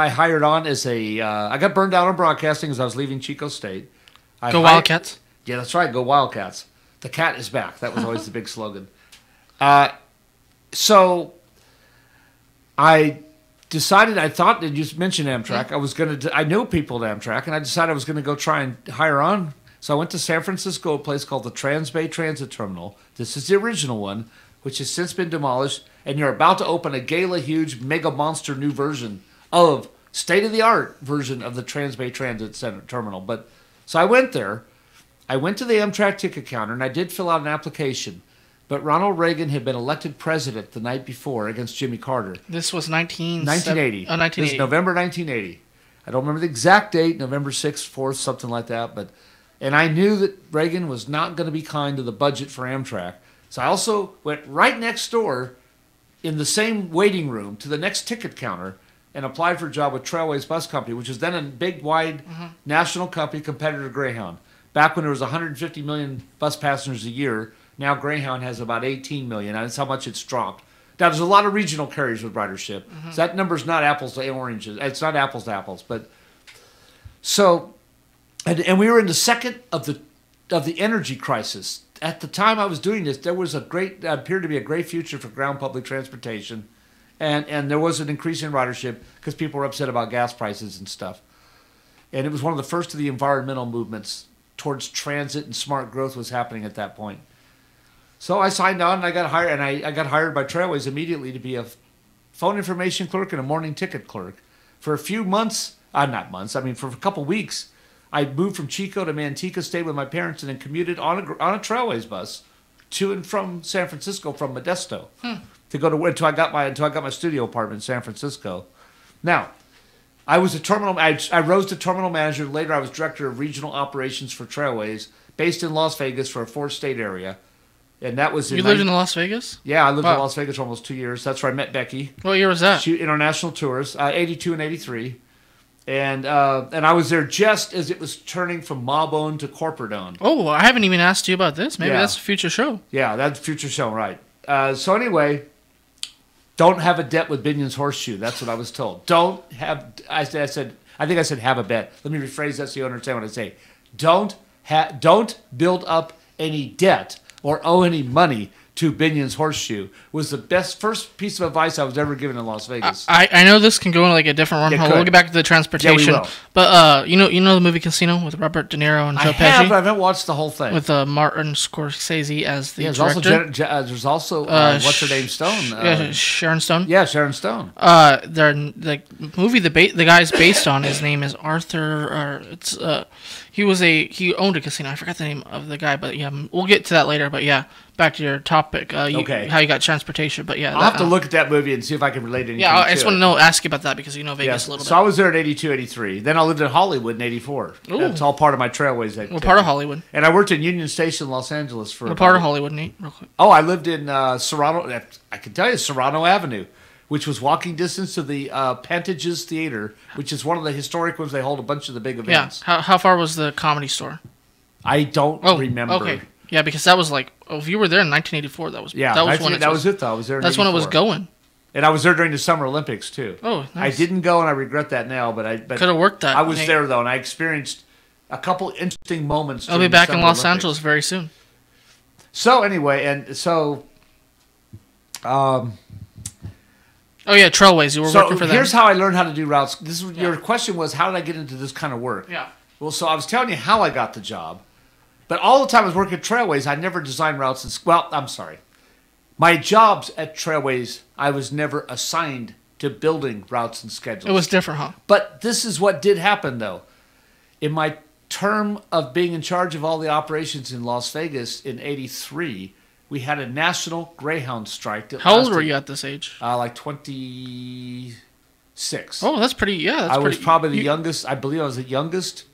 hired on as I got burned out on broadcasting as I was leaving Chico State. Go Wildcats? Yeah, that's right. Go Wildcats. The cat is back. That was always the big slogan. So I decided, I thought that you mentioned Amtrak. I knew people at Amtrak, and I decided I was going to go try and hire on. So I went to San Francisco, a place called the Transbay Transit Terminal. This is the original one, which has since been demolished, and you're about to open a gala huge, mega monster new version of state-of-the-art version of the Transbay Transit Center terminal. But so I went there. I went to the Amtrak ticket counter, and I did fill out an application. But Ronald Reagan had been elected president the night before against Jimmy Carter. This was 1980. 1980. This is November 1980. I don't remember the exact date, November 6th, 4th, something like that. And I knew that Reagan was not going to be kind to the budget for Amtrak. So I also went right next door in the same waiting room to the next ticket counter and applied for a job with Trailways Bus Company, which is then a big, wide national company competitor to Greyhound. Back when there was 150 million bus passengers a year, now Greyhound has about 18 million. That's how much it's dropped. Now, there's a lot of regional carriers with ridership. So that number's not apples to oranges. It's not apples to apples. But so, and we were in the second of the energy crisis. At the time I was doing this, there was appeared to be a great future for ground public transportation. And there was an increase in ridership because people were upset about gas prices and stuff. And it was one of the first of the environmental movements towards transit and smart growth was happening at that point. So I signed on and I got hired, and I got hired by Trailways immediately to be a phone information clerk and a morning ticket clerk. For a few months, for a couple weeks, I moved from Chico to Manteca, stayed with my parents, and then commuted on a Trailways bus to and from San Francisco from Modesto to go to until I got my studio apartment in San Francisco. Now, I was I rose to terminal manager. Later, I was director of regional operations for Trailways, based in Las Vegas for a 4-state area. And that was You lived in Las Vegas? Yeah, I lived in Las Vegas for almost 2 years. That's where I met Becky. What year was that? International tours, 82 and 83. And I was there just as it was turning from mob-owned to corporate-owned. Oh, I haven't even asked you about this. Maybe that's a future show. Yeah, that's a future show, right. So anyway, don't have a debt with Binion's Horseshoe. That's what I was told. I think I said have a bet. Let me rephrase that so you understand what I say. Don't build up any debt or owe any money to Binion's Horseshoe was the first piece of advice I was ever given in Las Vegas. I know this can go in like a different wormhole. We'll get back to the transportation. Yeah, we will. But you know the movie Casino with Robert De Niro and Joe Pesci? I haven't watched the whole thing. With Martin Scorsese as the director. There's also what's her name, Stone? Sharon Stone. Yeah, Sharon Stone. The movie the guy's based on, his name is Arthur. He owned a casino. I forgot the name of the guy, but yeah, we'll get to that later. But yeah, back to your topic. Okay. How you got transportation, but yeah. I'll have to look at that movie and see if I can relate anything. Yeah, I just want to ask you about that because you know Vegas a little bit. So I was there in 82, 83. Then I lived in Hollywood in 84. Ooh. That's all part of my Trailways activity. What part of Hollywood? And I worked in Union Station, Los Angeles for. What part of Hollywood, Nate? Real quick. Oh, I lived in Serrano. I can tell you Serrano Avenue, which was walking distance to the Pantages Theater, which is one of the historic ones. They hold a bunch of the big events. Yeah. How far was the Comedy Store? I don't remember. Okay. Yeah, because that was like, if you were there in 1984, that was when that was it though. I was there. That's when it was going. And I was there during the Summer Olympics too. Oh, nice. I didn't go, and I regret that now. But could have worked that. I was there though, and I experienced a couple interesting moments. I'll be back in Los Angeles very soon. So anyway, oh yeah, Trailways. You were working for them. Here's how I learned how to do routes. Your question was, how did I get into this kind of work? Yeah. Well, so I was telling you how I got the job, but all the time I was working at Trailways, I never designed routes. I'm sorry. My jobs at Trailways, I was never assigned to building routes and schedules. It was different, huh? But this is what did happen, though. In my term of being in charge of all the operations in Las Vegas in 83, we had a national Greyhound strike. How old were you at this age? Like 26. Oh, that's pretty, yeah. I was probably the youngest. I believe I was the youngest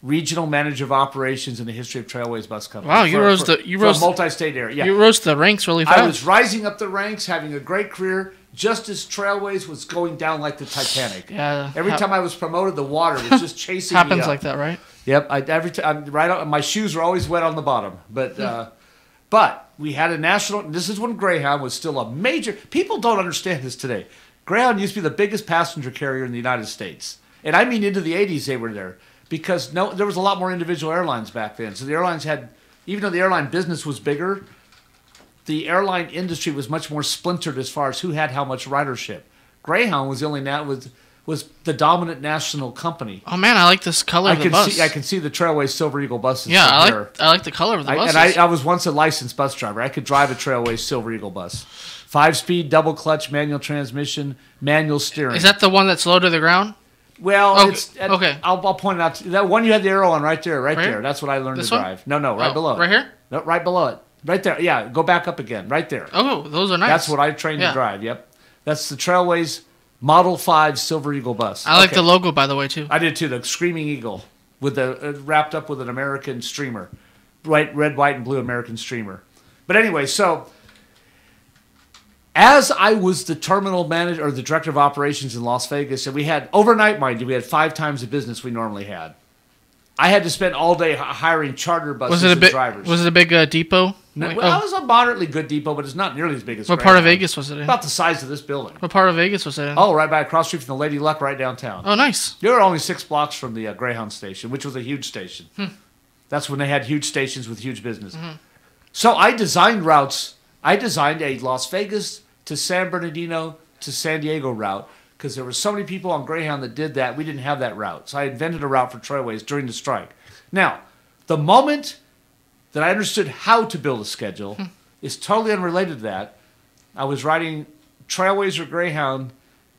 regional manager of operations in the history of Trailways Bus Company. Wow, you rose a multi-state area. Yeah. You rose the ranks really fast. I was rising up the ranks, having a great career, just as Trailways was going down like the Titanic. Yeah. Every time I was promoted, the water was just chasing me up. Happens like that, right? Yep. My shoes were always wet on the bottom, but we had a national. This is when Greyhound was still a major. People don't understand this today. Greyhound used to be the biggest passenger carrier in the United States, and I mean into the 80s they were there. Because there was a lot more individual airlines back then. So the airlines even though the airline business was bigger, the airline industry was much more splintered as far as who had how much ridership. Greyhound was was the dominant national company. Oh man, I like this color of the bus. I can see the Trailways Silver Eagle buses. Yeah, I like the color of the buses. And I was once a licensed bus driver. I could drive a Trailways Silver Eagle bus. 5-speed, double clutch, manual transmission, manual steering. Is that the one that's low to the ground? Well, okay. It's okay. I'll point it out. That one you had the arrow on right there, right there. That's what I learned this to drive. One? No, right below it. Right here? No, right below it. Right there. Yeah, go back up again. Right there. Oh, those are nice. That's what I trained to drive. Yep. That's the Trailways Model 5 Silver Eagle bus. I like the logo, by the way, too. I did too. The Screaming Eagle with the wrapped up with an American streamer, red, white, and blue American streamer. But anyway, so as I was the terminal manager or the director of operations in Las Vegas, and we had overnight, mind you, we had 5 times the business we normally had. I had to spend all day hiring charter buses and drivers. Was it a big depot? No, well, it was a moderately good depot, but it's not nearly as big as What part of Vegas was it in? About the size of this building. What part of Vegas was it in? Oh, right by across the street from the Lady Luck, right downtown. Oh, nice. You were only 6 blocks from the Greyhound station, which was a huge station. That's when they had huge stations with huge business. So I designed routes. I designed a Las Vegas to San Bernardino to San Diego route because there were so many people on Greyhound that did that. We didn't have that route. So I invented a route for Trailways during the strike. Now, the moment that I understood how to build a schedule is totally unrelated to that. I was riding Trailways or Greyhound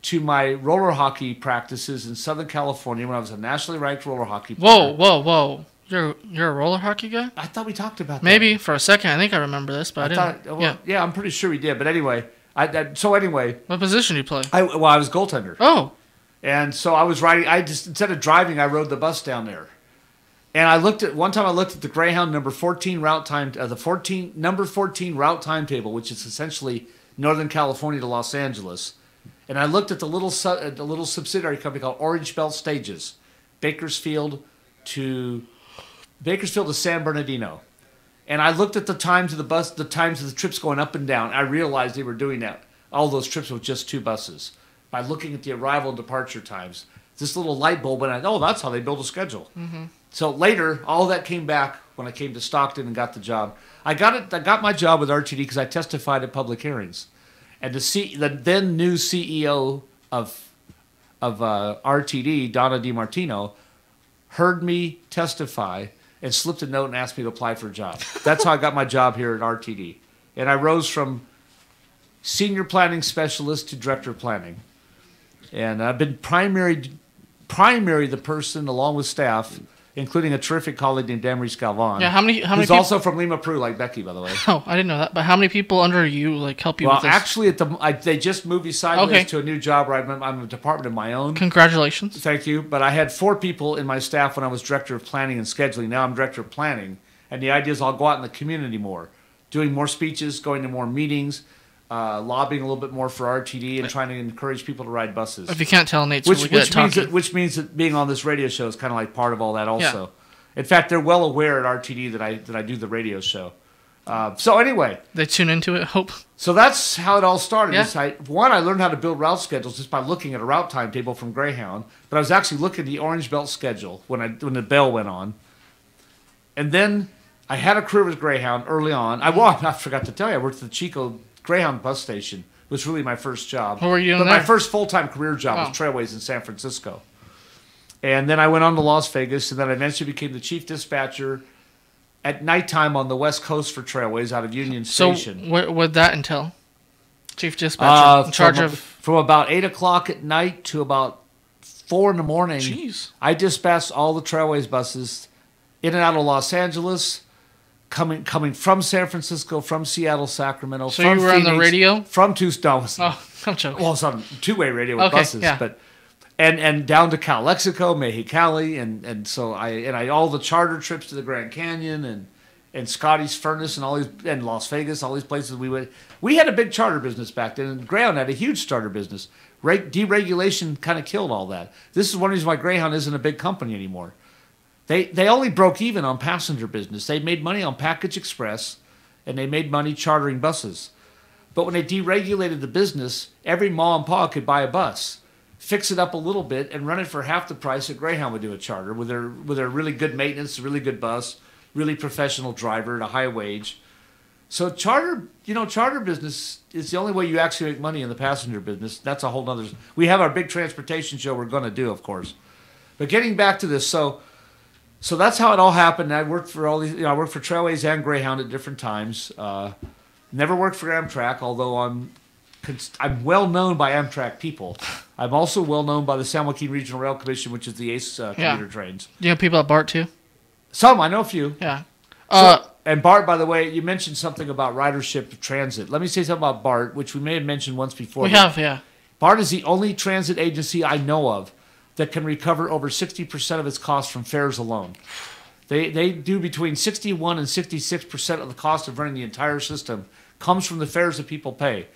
to my roller hockey practices in Southern California when I was a nationally ranked roller hockey player. Whoa. You're a roller hockey guy? I thought we talked about that. Maybe for a second. I think I remember this, but I didn't. Yeah, I'm pretty sure we did. But anyway, what position do you play? I was goaltender. Oh. And so I was riding. Instead of driving, I rode the bus down there. And one time I looked at the Greyhound number 14 route time, number 14 route timetable, which is essentially Northern California to Los Angeles. And I looked at the little subsidiary company called Orange Belt Stages, Bakersfield to San Bernardino. And I looked at the times of the times of the trips going up and down. I realized they were doing that. All those trips with just 2 buses. By looking at the arrival and departure times, this little light bulb went on. Oh, that's how they build a schedule. So later, all that came back when I came to Stockton and got the job. I got my job with RTD because I testified at public hearings, and the then new CEO of RTD, Donna DiMartino, heard me testify and slipped a note and asked me to apply for a job. That's how I got my job here at RTD, and I rose from senior planning specialist to director of planning, and I've been primary the person along with staff, including a terrific colleague named Damaris Galvan. Yeah, how many who's people? also from Lima, Peru, like Becky, by the way. Oh, I didn't know that. But how many people under you help you with this? Well, actually, they just moved me sideways to a new job where I'm a department of my own. Congratulations. Thank you. But I had 4 people in my staff when I was director of planning and scheduling. Now I'm director of planning, and the idea is I'll go out in the community more, doing more speeches, going to more meetings, lobbying a little bit more for RTD, and trying to encourage people to ride buses. If you can't tell, Nate's really good at talking. Which means that being on this radio show is kind of like part of all that also. Yeah. In fact, they're well aware at RTD that I do the radio show. So anyway. They tune into it, hope. So that's how it all started. Yeah. I learned how to build route schedules just by looking at a route timetable from Greyhound. But I was actually looking at the Orange Belt schedule when the bell went on. And then I had a career with Greyhound early on. I forgot to tell you, I worked at the Chico Greyhound bus station. It was really my first job. What were you doing there? My first full-time career job was Trailways in San Francisco. And then I went on to Las Vegas, and then I eventually became the chief dispatcher at nighttime on the West Coast for Trailways out of Union Station. So what would that entail? Chief dispatcher in charge of? From about 8 o'clock at night to about 4 in the morning. Jeez. I dispatched all the Trailways buses in and out of Los Angeles, coming from San Francisco, from Seattle, Sacramento, so from you were Phoenix, on the radio? From Tucson. Oh, I'm joking. Well, it's on two-way radio with buses, yeah. but and down to Calexico, Mexicali, and so I all the charter trips to the Grand Canyon and Scotty's Furnace and all these, and Las Vegas, all these places we went. We had a big charter business back then, and Greyhound had a huge charter business. Deregulation kind of killed all that. This is one reason why Greyhound isn't a big company anymore. They only broke even on passenger business. They made money on Package Express, and they made money chartering buses. But when they deregulated the business, every mom and pa could buy a bus, fix it up a little bit, and run it for half the price that Greyhound would do a charter with their really good maintenance, a really good bus, really professional driver at a high wage. So charter business is the only way you actually make money in the passenger business. That's a whole nother. We have our big transportation show we're going to do, of course. But getting back to this, so that's how it all happened. I worked for all these. I worked for Trailways and Greyhound at different times. Never worked for Amtrak, although I'm well known by Amtrak people. I'm also well known by the San Joaquin Regional Rail Commission, which is the ACE commuter trains. Do you know people at BART too? Some, I know a few. Yeah. And BART, by the way, you mentioned something about ridership of transit. Let me say something about BART, which we may have mentioned once before. We have, yeah. BART is the only transit agency I know of that can recover over 60% of its costs from fares alone. They do between 61 and 66% of the cost of running the entire system comes from the fares that people pay.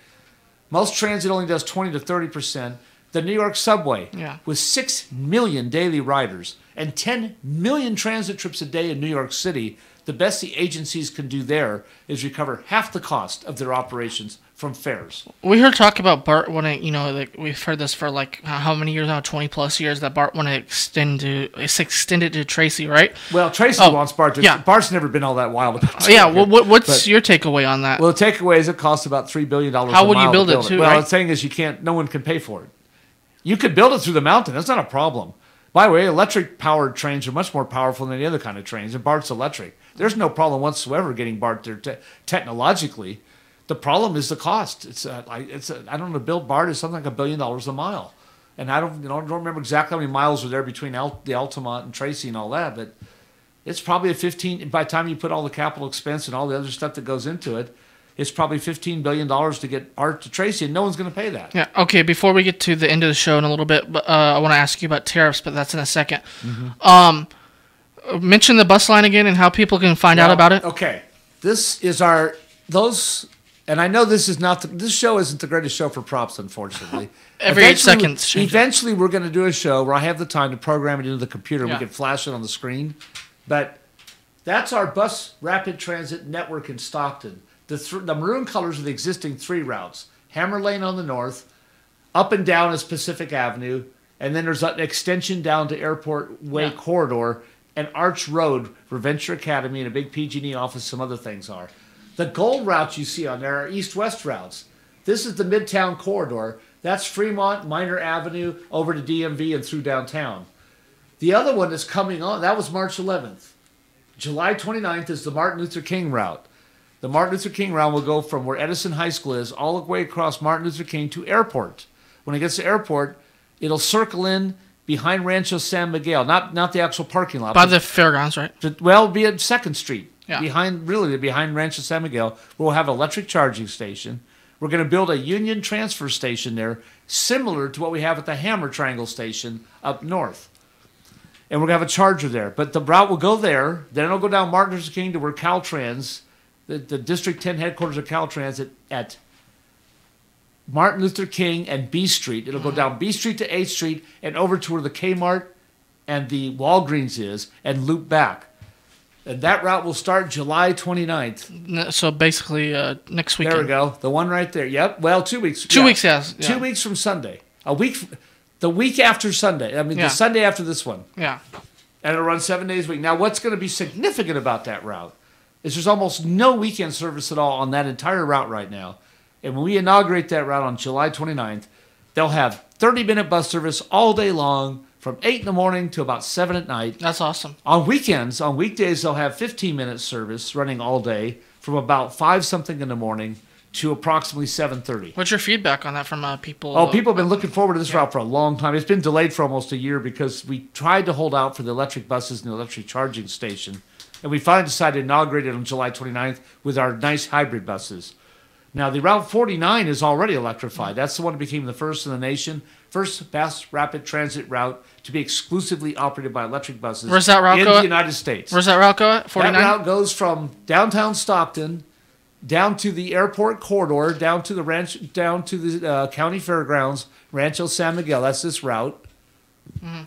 Most transit only does 20 to 30%. The New York subway, with 6 million daily riders and 10 million transit trips a day in New York City, the best the agencies can do there is recover half the cost of their operations from fares. We heard talk about BART when it, like we've heard this for like how many years now, 20 plus years, that BART want to extend it to Tracy, right? Well, Tracy wants BART to. Yeah. BART's never been all that wild about it. Yeah, well, what's your takeaway on that? Well, the takeaway is it costs about $3 billion How would you build it too, Well, right? the thing is no one can pay for it. You could build it through the mountain. That's not a problem. By the way, electric-powered trains are much more powerful than any other kind of trains, and BART's electric. There's no problem whatsoever getting BART there technologically. The problem is the cost. I don't know. To build BART is something like $1 billion a mile, and I don't remember exactly how many miles were there between the Altamont and Tracy and all that, but it's probably by the time you put all the capital expense and all the other stuff that goes into it, it's probably $15 billion to get BART to Tracy, and no one's going to pay that. Yeah. Okay. Before we get to the end of the show in a little bit, I want to ask you about tariffs, but that's in a second. Mm-hmm. Mention the bus line again and how people can find out about it. Okay. This is and I know this show isn't the greatest show for props, unfortunately. Every 8 seconds. Eventually, we're going to do a show where I have the time to program it into the computer and we can flash it on the screen. But that's our bus rapid transit network in Stockton. The maroon colors are the existing 3 routes. Hammer Lane on the north, up and down is Pacific Avenue, and then there's an extension down to Airport Way corridor, and Arch Road for Venture Academy and a big PG&E office, some other things are. The gold routes you see on there are east-west routes. This is the Midtown corridor. That's Fremont, Minor Avenue, over to DMV and through downtown. The other one is coming on. That was March 11th. July 29th is the Martin Luther King route. The Martin Luther King route will go from where Edison High School is all the way across Martin Luther King to Airport. When it gets to Airport, it'll circle in behind Rancho San Miguel, not the actual parking lot. By the fairgrounds, right? Well, be at 2nd Street. Yeah. Behind Rancho San Miguel, we'll have an electric charging station. We're going to build a Union transfer station there, similar to what we have at the Hammer Triangle station up north. And we're going to have a charger there. But the route will go there. Then it'll go down Martin Luther King to where Caltrans, the District 10 headquarters of Caltrans at Martin Luther King and B Street. It'll go down B Street to 8th Street and over to where the Kmart and the Walgreens is and loop back. And that route will start July 29th. So basically next weekend. There we go. The one right there. Yep. Well, 2 weeks. 2 weeks, yes. Yeah. 2 weeks from Sunday. The week after Sunday. I mean, the Sunday after this one. Yeah. And it'll run 7 days a week. Now, what's going to be significant about that route is there's almost no weekend service at all on that entire route right now. And when we inaugurate that route on July 29th, they'll have 30-minute bus service all day long from 8 in the morning to about 7 at night. That's awesome. On weekdays, they'll have 15-minute service running all day from about 5-something in the morning to approximately 7:30. What's your feedback on that from people? Oh, people have been looking forward to this route for a long time. It's been delayed for almost a year because we tried to hold out for the electric buses and the electric charging station. And we finally decided to inaugurate it on July 29th with our nice hybrid buses. Now, the Route 49 is already electrified. That's the one that became the first in the nation, first fast rapid transit route to be exclusively operated by electric buses. Where's that route in go the United States. Where's that route go at? 49? That route goes from downtown Stockton down to the airport corridor, down to the county fairgrounds, Rancho San Miguel. That's this route. Mm-hmm.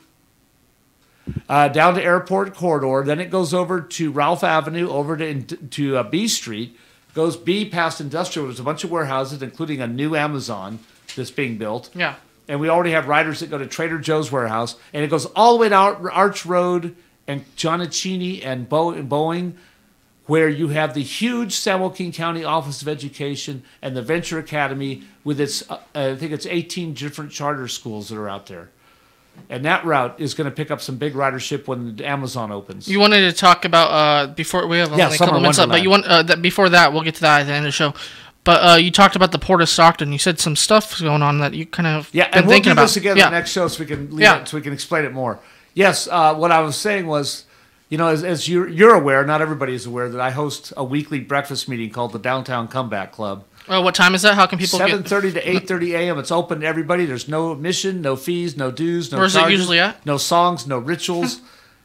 Down to airport corridor. Then it goes over to Ralph Avenue, over to B Street. Goes B past industrial. There's a bunch of warehouses, including a new Amazon that's being built. Yeah. And we already have riders that go to Trader Joe's warehouse. And it goes all the way down Arch Road and Johnachini and Boeing, where you have the huge San Joaquin County Office of Education and the Venture Academy with its, I think it's 18 different charter schools that are out there. And that route is going to pick up some big ridership when Amazon opens. You wanted to talk about before we have only a couple minutes left, but you want before that we'll get to that at the end of the show. But you talked about the Port of Stockton. You said some stuff going on that you kind of been and we'll thinking do about. this again in the next show so we can so we can explain it more. Yes, what I was saying was, as you're aware, not everybody is aware that I host a weekly breakfast meeting called the Downtown Comeback Club. Oh, what time is that? How can people 7:30 to 8:30 a.m. It's open to everybody. There's no admission, no fees, no dues, no Where's charges. it usually at? No songs, no rituals,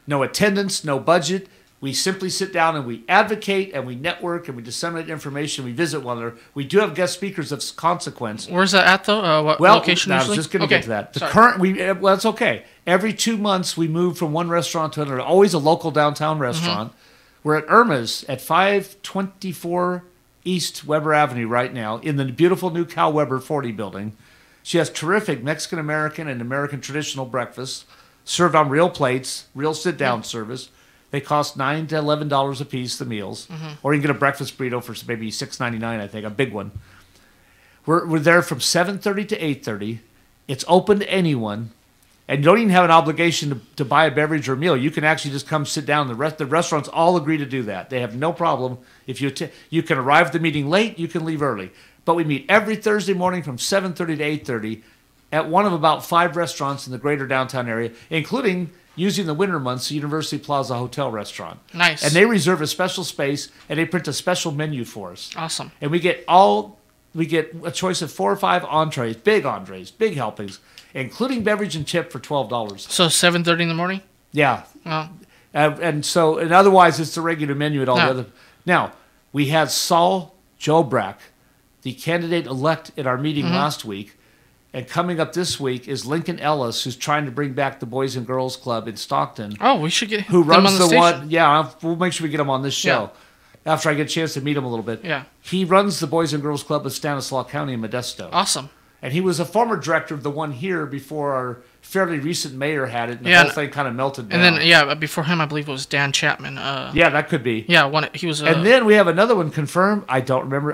no attendance, no budget. We simply sit down and we advocate and we network and we disseminate information. We visit one another. We do have guest speakers of consequence. Where's that at, though? What location I usually? was just going to get to that. That's okay. Every 2 months we move from one restaurant to another. Always a local downtown restaurant. We're at Irma's at 524 East Weber Avenue right now in the beautiful new Cal Weber 40 building. She has terrific Mexican-American and American traditional breakfasts served on real plates, real sit-down service. They cost $9 to $11 a piece, the meals. Or you can get a breakfast burrito for maybe $6.99, I think, a big one. We're there from 7:30 to 8:30. It's open to anyone. And you don't even have an obligation to buy a beverage or a meal. You can actually just come sit down. The restaurants all agree to do that. They have no problem. If you can arrive at the meeting late, you can leave early. But we meet every Thursday morning from 7:30 to 8:30 at one of about 5 restaurants in the greater downtown area, including, using the winter months, the University Plaza Hotel restaurant. Nice. And they reserve a special space, and they print a special menu for us. Awesome. And we get a choice of 4 or 5 entrees, big helpings, including beverage and tip for $12. So 7:30 in the morning? Yeah. Oh. And otherwise it's the regular menu at all the other. Now, we had Saul Jobrack, the candidate-elect at our meeting last week, and coming up this week is Lincoln Ellis, who's trying to bring back the Boys and Girls Club in Stockton. Oh, we should get who runs them on the station. one. Yeah, we'll make sure we get him on this show after I get a chance to meet him a little bit. Yeah. He runs the Boys and Girls Club of Stanislaus County in Modesto. Awesome. And he was a former director of the one here before our fairly recent mayor had it, and the whole thing kind of melted down. And then, before him, I believe it was Dan Chapman. Yeah, that could be. Yeah, he was. And then we have another one confirmed. I don't remember.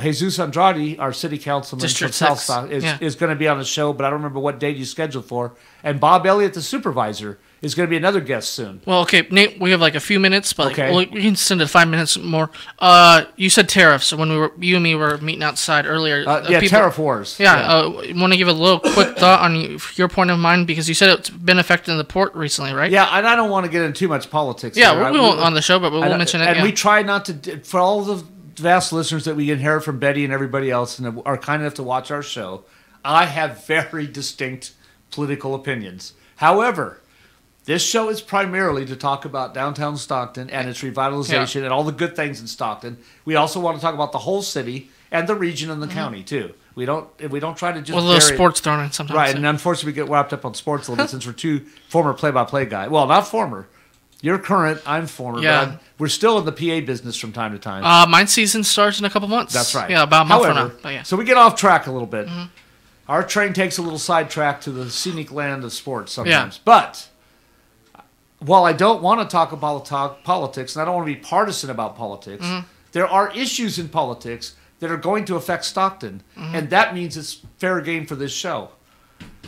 Jesus Andrade, our city councilman from Southside, is going to be on the show, but I don't remember what date he's scheduled for. And Bob Elliott, the supervisor, is going to be another guest soon. Well, okay, Nate, we have like a few minutes, but we can send it 5 minutes more. You said tariffs when you and me were meeting outside earlier. Tariff wars. Want to give a little quick thought on your point of mind, because you said it's been affecting the port recently, right? Yeah, and I don't want to get into too much politics. Yeah, we won't on the show, but we'll mention it. And we try not to, for all the vast listeners that we inherit from Betty and everybody else and are kind enough to watch our show, I have very distinct political opinions. However, this show is primarily to talk about downtown Stockton and its revitalization and all the good things in Stockton. We also want to talk about the whole city and the region and the county too. We don't try to just a little sports thrown in sometimes. Right, and unfortunately we get wrapped up on sports a little bit since we're two former play-by-play guys. Well, not former. You're current. I'm former. Yeah. But we're still in the PA business from time to time. My season starts in a couple months. That's right. Yeah, about a month from now. But yeah. So we get off track a little bit. Our train takes a little sidetrack to the scenic land of sports sometimes. Yeah. But while I don't want to talk about politics, and I don't want to be partisan about politics, there are issues in politics that are going to affect Stockton, and that means it's fair game for this show.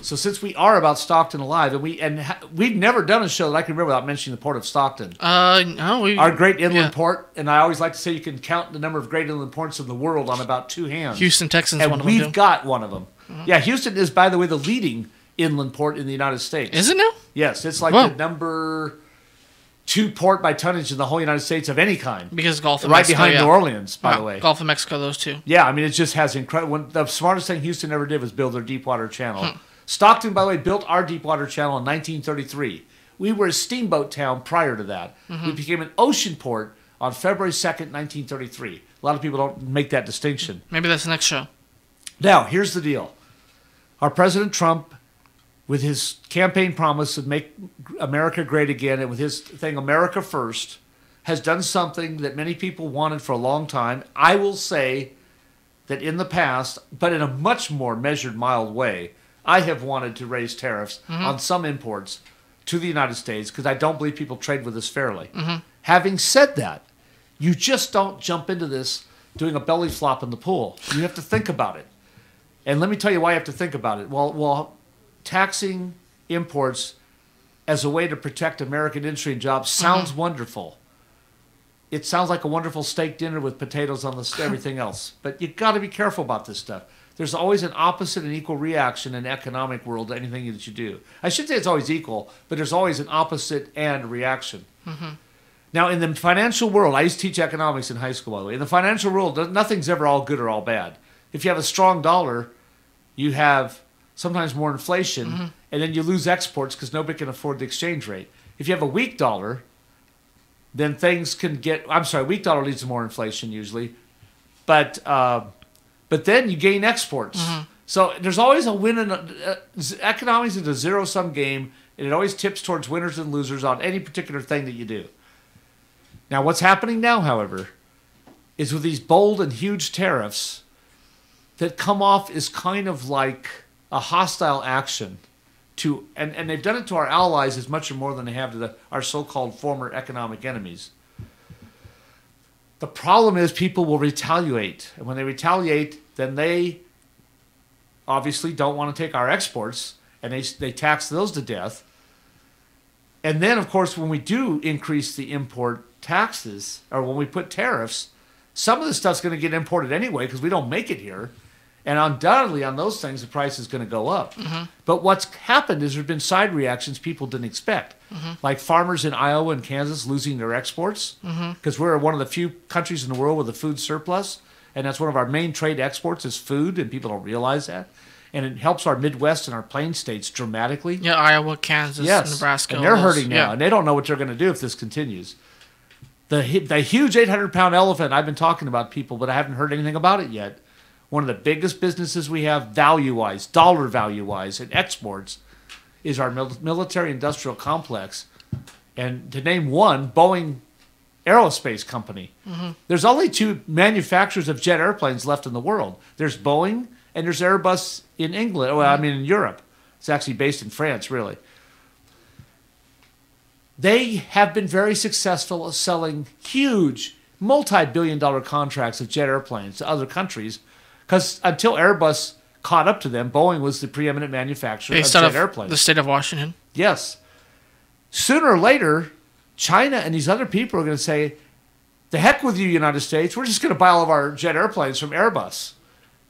So since we are about Stockton Alive, and we've never done a show that I can remember without mentioning the Port of Stockton. No, our great inland port, and I always like to say you can count the number of great inland ports in the world on about 2 hands. Houston, Texas, and one of them. We've got one of them. Yeah, Houston is, by the way, the leading inland port in the United States. Is it now? Yes, it's like the number 2 port by tonnage in the whole United States of any kind. Because Gulf of right Mexico, behind New Orleans, by the way. Gulf of Mexico, those two. Yeah, I mean, it just has incredible. The smartest thing Houston ever did was build their Deepwater Channel. Stockton, by the way, built our Deepwater Channel in 1933. We were a steamboat town prior to that. We became an ocean port on February 2nd, 1933. A lot of people don't make that distinction. Maybe that's the next show. Now, here's the deal. Our President Trump, with his campaign promise of make America great again, and with his thing, America First, has done something that many people wanted for a long time. I will say that in the past, but in a much more measured, mild way, I have wanted to raise tariffs on some imports to the United States because I don't believe people trade with us fairly. Having said that, you just don't jump into this doing a belly flop in the pool. You have to think about it. And let me tell you why you have to think about it. Well, taxing imports as a way to protect American industry and jobs sounds wonderful. It sounds like a wonderful steak dinner with potatoes on everything else. But you got to be careful about this stuff. There's always an opposite and equal reaction in the economic world to anything that you do. I should say it's always equal, but there's always an opposite and reaction. Now, in the financial world, I used to teach economics in high school, by the way. In the financial world, nothing's ever all good or all bad. If you have a strong dollar, you have sometimes more inflation, and then you lose exports because nobody can afford the exchange rate. If you have a weak dollar, then things can get... I'm sorry, weak dollar leads to more inflation usually. But then you gain exports. So there's always a win. Economics is a zero-sum game, and it always tips towards winners and losers on any particular thing that you do. Now, what's happening now, however, is with these bold and huge tariffs that come off as kind of like a hostile action to, and they've done it to our allies as much or more than they have to our so-called former economic enemies. The problem is people will retaliate. And when they retaliate, then they obviously don't want to take our exports, and they tax those to death. And then, of course, when we do increase the import taxes, or when we put tariffs, some of the stuff's going to get imported anyway because we don't make it here. And undoubtedly on those things, the price is going to go up. But what's happened is there's been side reactions people didn't expect. Like farmers in Iowa and Kansas losing their exports because we're one of the few countries in the world with a food surplus. And that's one of our main trade exports is food, and people don't realize that. And it helps our Midwest and our Plain states dramatically. Yeah, Iowa, Kansas, Nebraska. And they're hurting now, and they don't know what they're going to do if this continues. The huge 800-pound elephant I've been talking about, people, but I haven't heard anything about it yet. One of the biggest businesses we have value-wise, dollar value-wise, in exports is our military-industrial complex. And to name one, Boeing Aerospace Company. There's only two manufacturers of jet airplanes left in the world. There's Boeing and there's Airbus in England. Well, I mean in Europe. It's actually based in France, really. They have been very successful at selling huge, multi-billion-dollar contracts of jet airplanes to other countries. Because until Airbus caught up to them, Boeing was the preeminent manufacturer of jet airplanes. The state of Washington. Yes. Sooner or later, China and these other people are going to say, the heck with you, United States. We're just going to buy all of our jet airplanes from Airbus.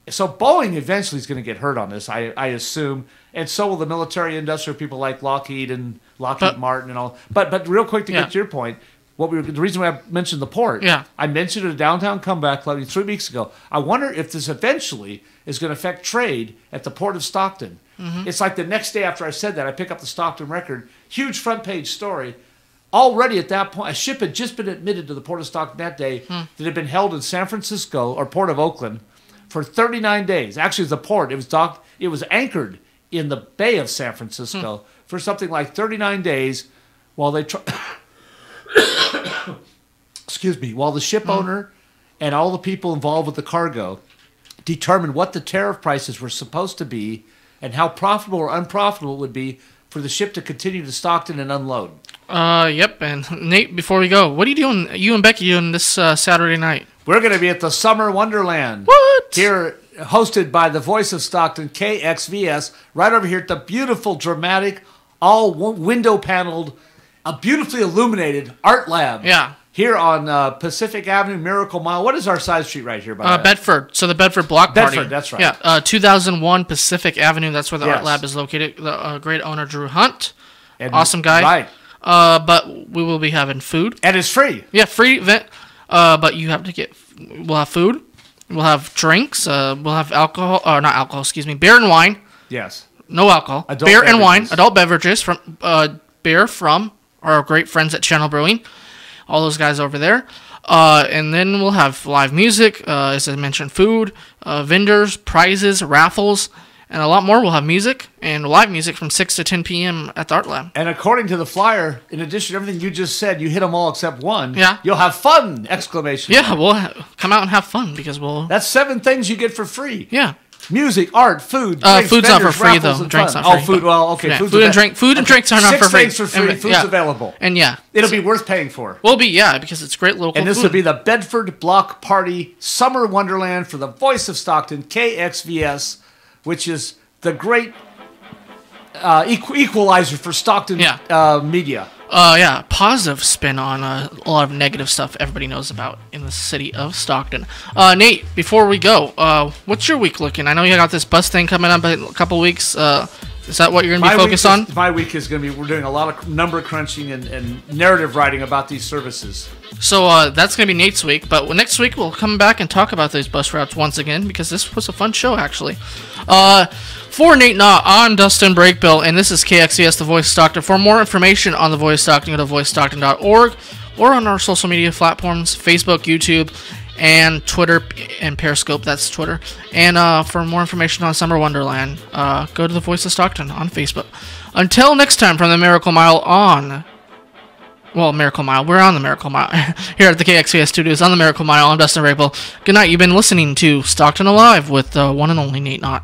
So Boeing eventually is going to get hurt on this, I assume. And so will the military-industrial people like Lockheed and Lockheed Martin and all. But real quick to get to your point, the reason why I mentioned the port, I mentioned it at Downtown Comeback Club 3 weeks ago. I wonder if this eventually is going to affect trade at the port of Stockton. It's like the next day after I said that, I pick up the Stockton Record, huge front page story. Already at that point, a ship had just been admitted to the port of Stockton that day that had been held in San Francisco, or Port of Oakland, for 39 days. Actually, it was the port. It was anchored in the Bay of San Francisco for something like 39 days while they excuse me, while the ship owner and all the people involved with the cargo determined what the tariff prices were supposed to be and how profitable or unprofitable it would be for the ship to continue to Stockton and unload. Yep. And Nate, before we go, what are you doing? You and Becky doing this Saturday night? We're going to be at the Summer Wonderland. What? Here, hosted by the voice of Stockton, KXVS, right over here at the beautiful, dramatic, all window-paneled, a beautifully illuminated art lab. Yeah. Here on Pacific Avenue, Miracle Mile. What is our side street right here? By Bedford. So the Bedford Block Party. Bedford, that's right. Yeah, 2001 Pacific Avenue. That's where the art lab is located. The great owner, Drew Hunt. Awesome guy. Right. But we will be having food. And it's free. Yeah, free event. But you have to get... We'll have food. We'll have drinks. We'll have alcohol. Not alcohol, excuse me. Beer and wine. Yes. No alcohol. Adult beer beverages. And wine. Adult beverages. From beer from our great friends at Channel Brewing. All those guys over there. And then we'll have live music. As I mentioned, food. Vendors. Prizes. Raffles. And a lot more. We'll have music and live music from 6 to 10 p.m. at the Art Lab. And according to the flyer, in addition to everything you just said, you hit them all except one. Yeah. You'll have fun! Exclamation. Yeah, we'll come out and have fun because we'll... That's 7 things you get for free. Yeah. Music, art, food, drinks, food's vendors, not for free, though. Drinks not free. Oh, food, well, okay. Yeah, Food and drinks are not for free. 6 things for free, food's available. And yeah. It'll be worth paying for. Will be, yeah, because it's great local And this food. will be the Bedford Block Party Summer Wonderland for the voice of Stockton, KXVS, which is the great equalizer for Stockton media. Positive spin on a lot of negative stuff everybody knows about in the city of Stockton. Nate, before we go, what's your week looking? I know you got this bus thing coming up in a couple weeks. Is that what you're going to be focused on? My week is going to be, we're doing a lot of number crunching and narrative writing about these services. So that's going to be Nate's week, but next week we'll come back and talk about those bus routes once again, because this was a fun show, actually. For Nate Knodt, I'm Dustin Brakebill, and this is KXVS, The Voice of Stockton. For more information on The Voice of Stockton, go to voicestockton.org, or on our social media platforms, Facebook, YouTube, and Twitter, and Periscope, that's Twitter. And for more information on Summer Wonderland, go to The Voice of Stockton on Facebook. Until next time, from the Miracle Mile on... Well, Miracle Mile. We're on the Miracle Mile here at the KXVS Studios on the Miracle Mile. I'm Dustin Brakebill. Good night. You've been listening to Stockton Alive with the one and only Nate Knodt.